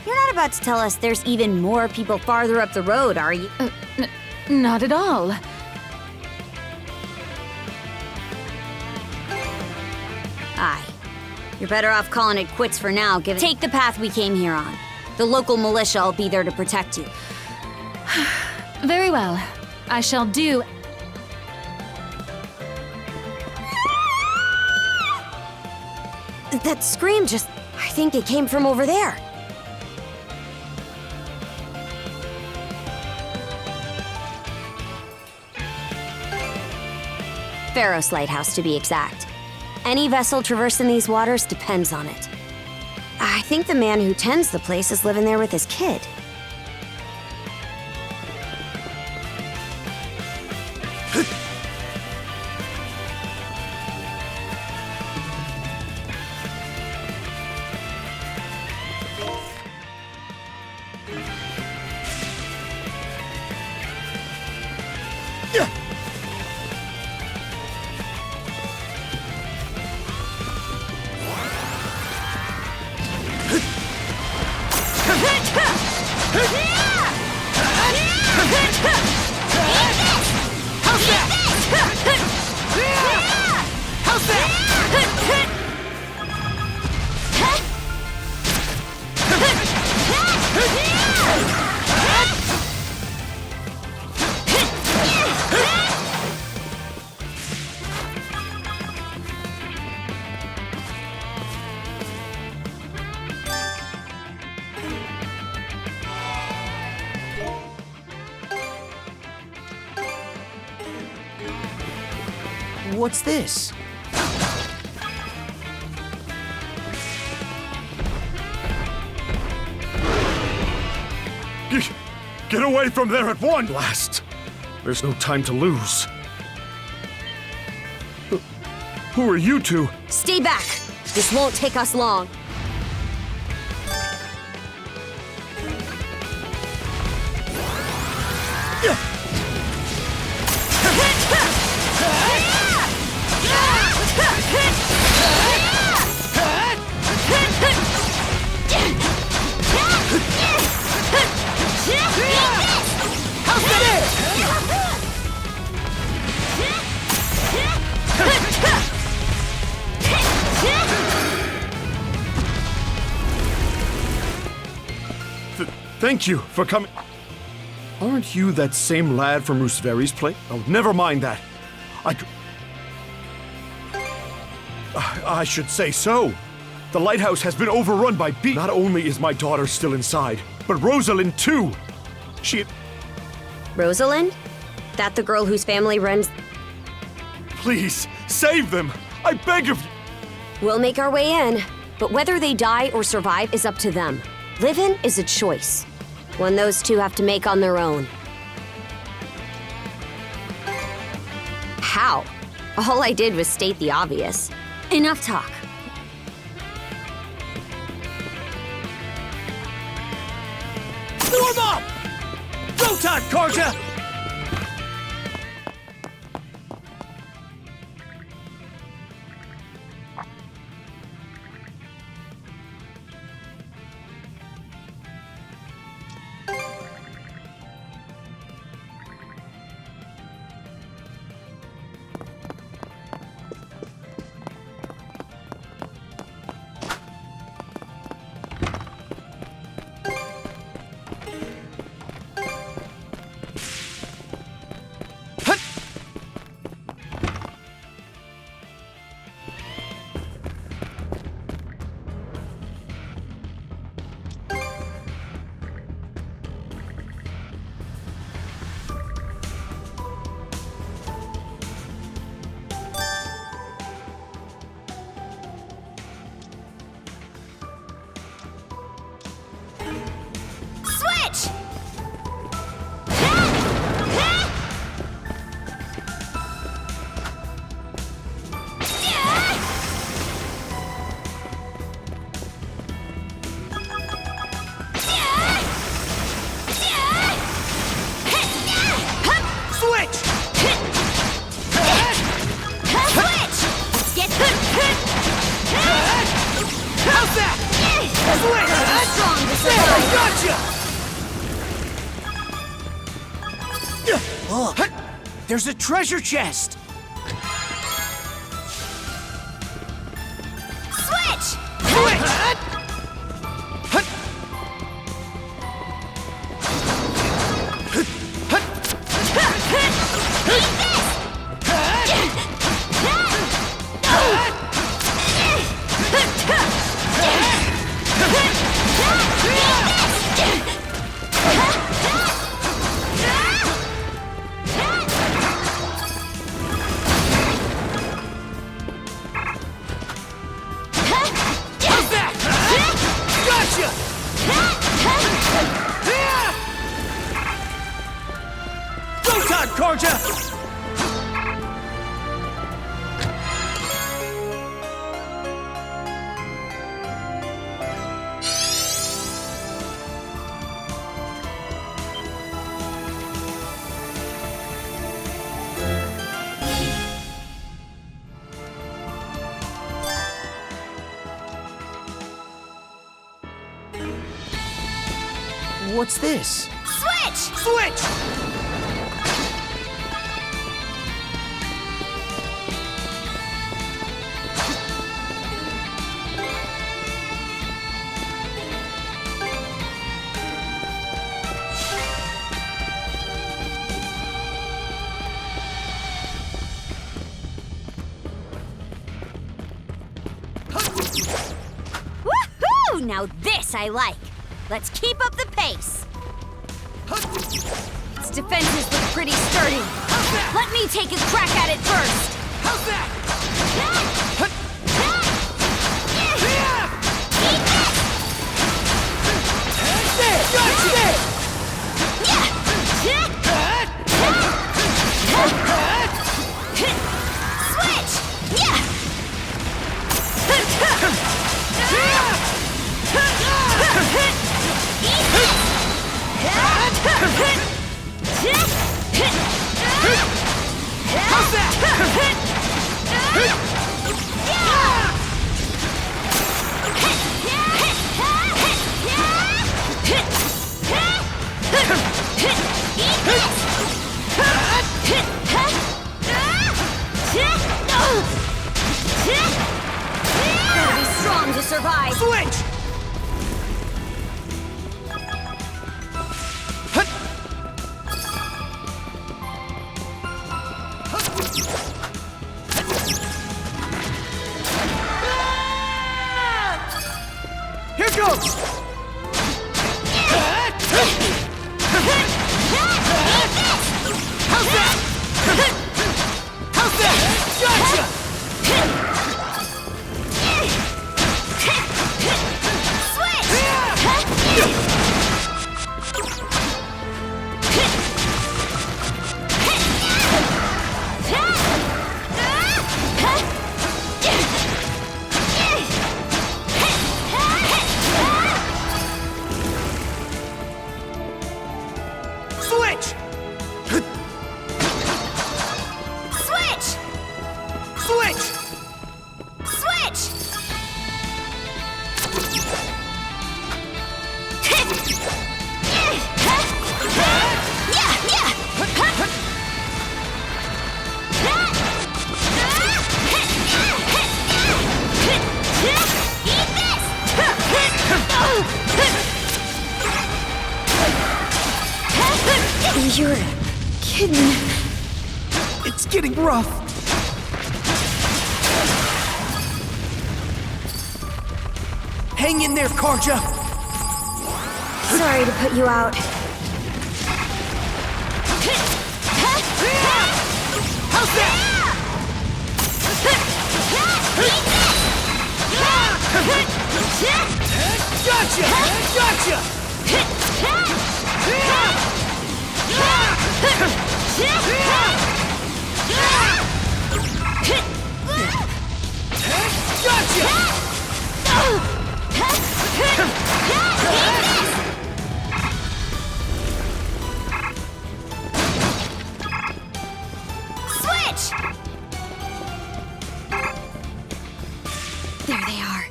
You're not about to tell us there's even more people farther up the road, are you? Not at all. Aye. You're better off calling it quits for now, given... Take the path we came here on. The local militia will be there to protect you. Very well. I shall do. That scream just... I think it came from over there. Pharos Lighthouse, to be exact. Any vessel traversing these waters depends on it. I think the man who tends the place is living there with his kid. What's this? Get away from there at once! Blast! There's no time to lose. Who are you two? Stay back! This won't take us long. Thank you for coming. Aren't you that same lad from Rooseveri's place? Oh, never mind that. I should say so. The lighthouse has been overrun by beasts. Not only is my daughter still inside, but Rosalind too. Rosalind? That the girl whose family runs... Please, save them! I beg of you! We'll make our way in, but whether they die or survive is up to them. Living is a choice. One those two have to make on their own. How? All I did was state the obvious. Enough talk. Storm up! Go time, Karja! Look! There's a treasure chest! Switch! What's this? Switch! Switch! Woohoo! Now this I like. Let's keep up the pace. Its defenses look pretty sturdy. Let me take a crack at it first. How's that? Gotta be strong to survive. Switch! Here goes! How's that? How's that? Gotcha! You're kidding. It's getting rough. Hang in there, Karja. Sorry to put you out. How's that? Gotcha! Gotcha! Switch! There they are.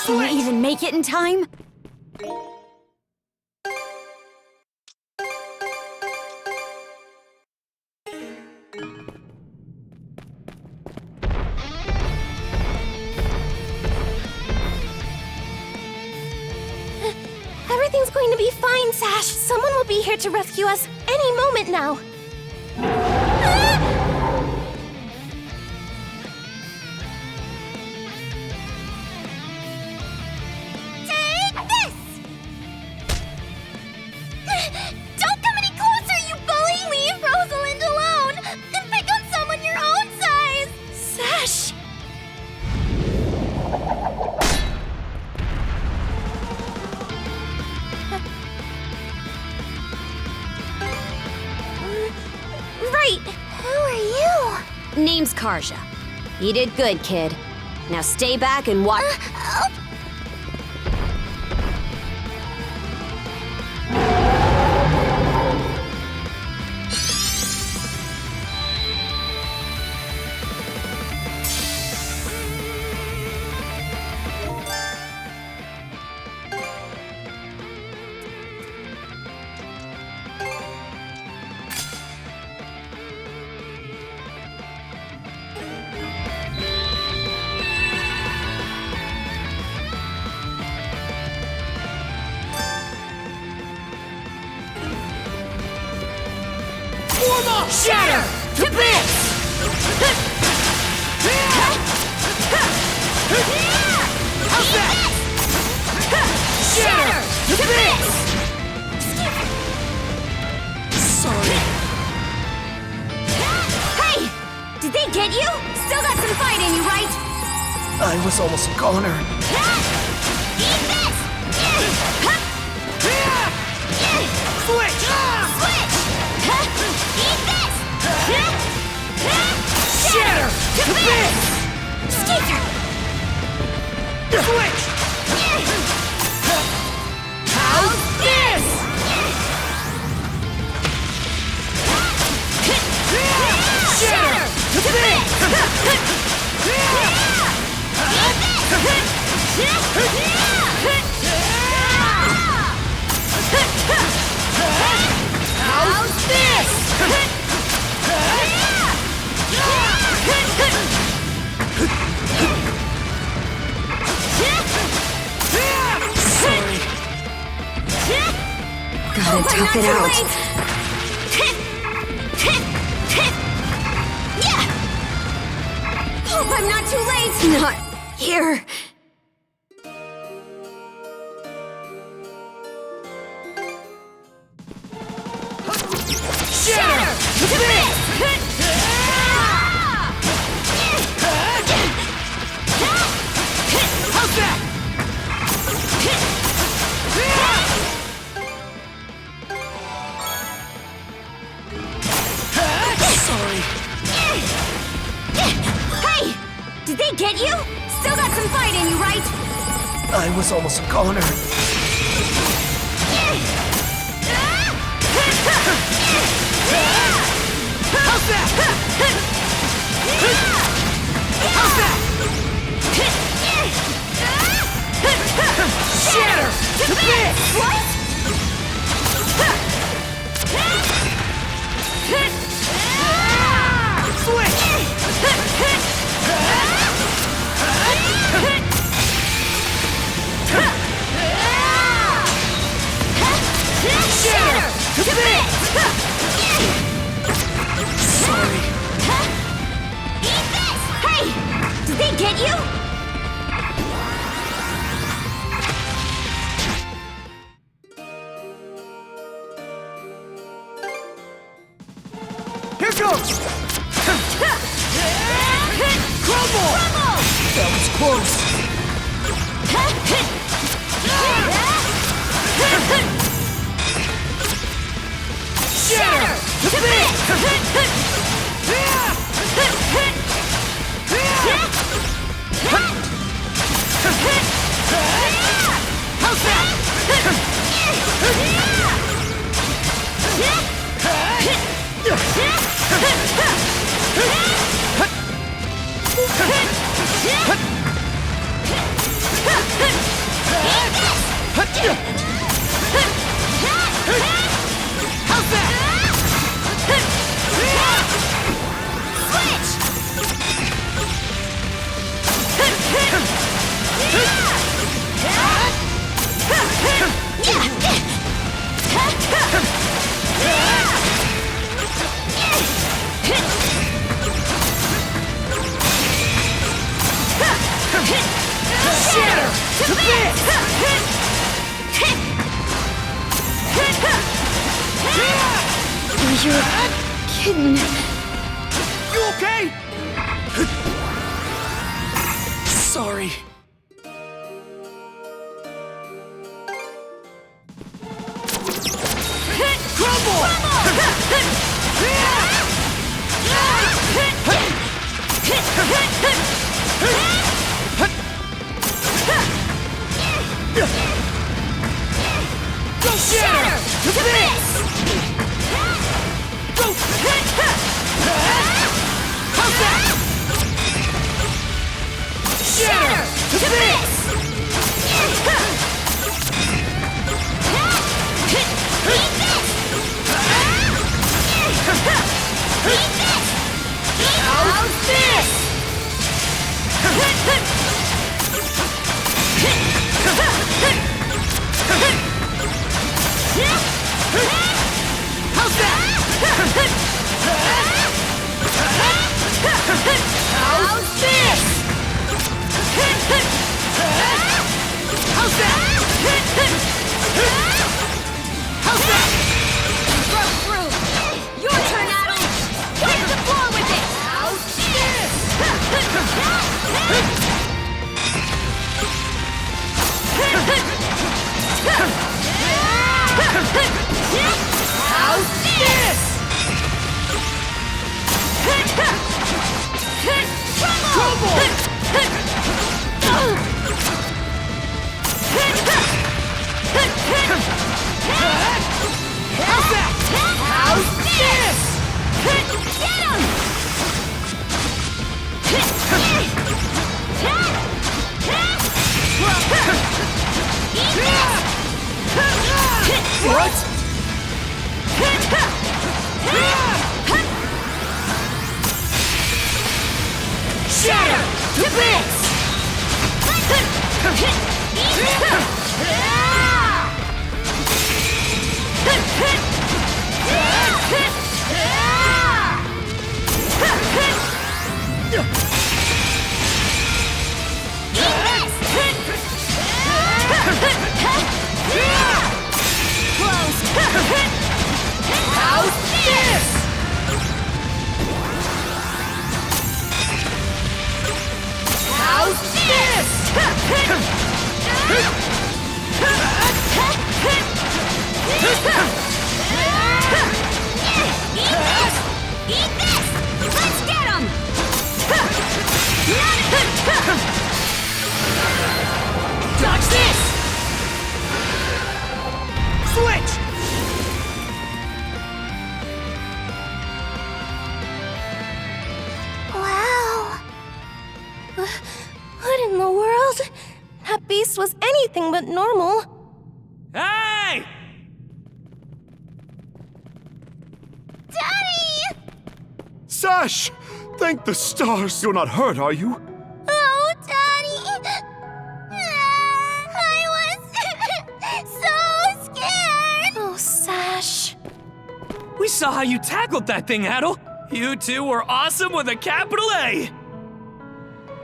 Can we even make it in time? going to be fine, Sash. Someone will be here to rescue us any moment now. Take this! Don't come any closer, you bully! Leave Rosalind alone! And pick on someone your own size! Sash! Right! Who are you? Name's Karja. You did good, kid. Now stay back and watch. Shatter to bits! How's that? Shatter to bits! Sorry. Hey! Did they get you? Still got some fight in you, right? I was almost a goner. Eat this! Switch! Switch! Eat this! Shatter to bits! Skeeter! Switch! How's this? Shatter to bits! How's this? Sorry. Gotta tough it out. Yeah! Hope I'm not too late. Not here. Shatter to bits! How's that? Sorry. Hey! Did they get you? Still got some fight in you, right? I was almost a goner. How's that? How's that? Shatter to bits! What? Switch! Shatter to bits! Sorry. Eat this! Hey! Did they get you? Here goes! Crumble! That was close. Shatter to bits! How's that? How's that? Switch! You're kidding. You okay? Sorry. Go shatter to bits! Go! How's that? Shatter to bits! Eat this! Eat this! How's this? How's that? How's this? How's that? How's that? Broke through! Your turn, Adam! Wipe the floor with it! How's this? How's this? Crumble! How's that? How's this? Get him! What? Shatter to bits! How's this? How's this? Eat this! Let's get him! Dodge this! Switch! Wow. What in the world? That beast was anything but normal. Hey! Daddy! Sash! Thank the stars you're not hurt, are you? Oh, Daddy! I was so scared! Oh, Sash. We saw how you tackled that thing, Adel. You two were awesome with a capital A.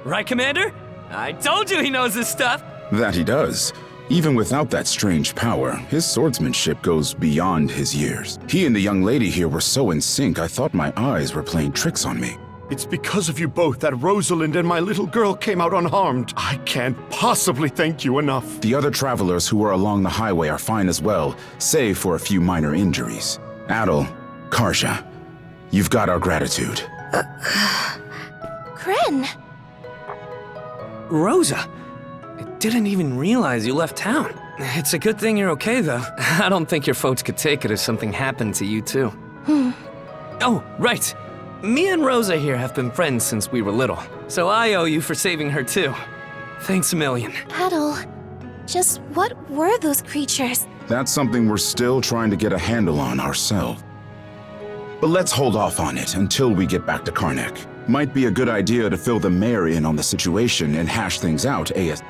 Right, Commander? I told you he knows his stuff. That he does. Even without that strange power, his swordsmanship goes beyond his years. He and the young lady here were so in sync, I thought my eyes were playing tricks on me. It's because of you both that Rosalind and my little girl came out unharmed. I can't possibly thank you enough. The other travelers who were along the highway are fine as well, save for a few minor injuries. Adel, Karja, you've got our gratitude. Kren. Rosa, I didn't even realize you left town. It's a good thing you're okay, though. I don't think your folks could take it if something happened to you, too. Oh, right. Me and Rosa here have been friends since we were little, so I owe you for saving her, too. Thanks a million. Adel, just what were those creatures? That's something we're still trying to get a handle on ourselves. But let's hold off on it until we get back to Karnak. Might be a good idea to fill the mayor in on the situation and hash things out ASAP.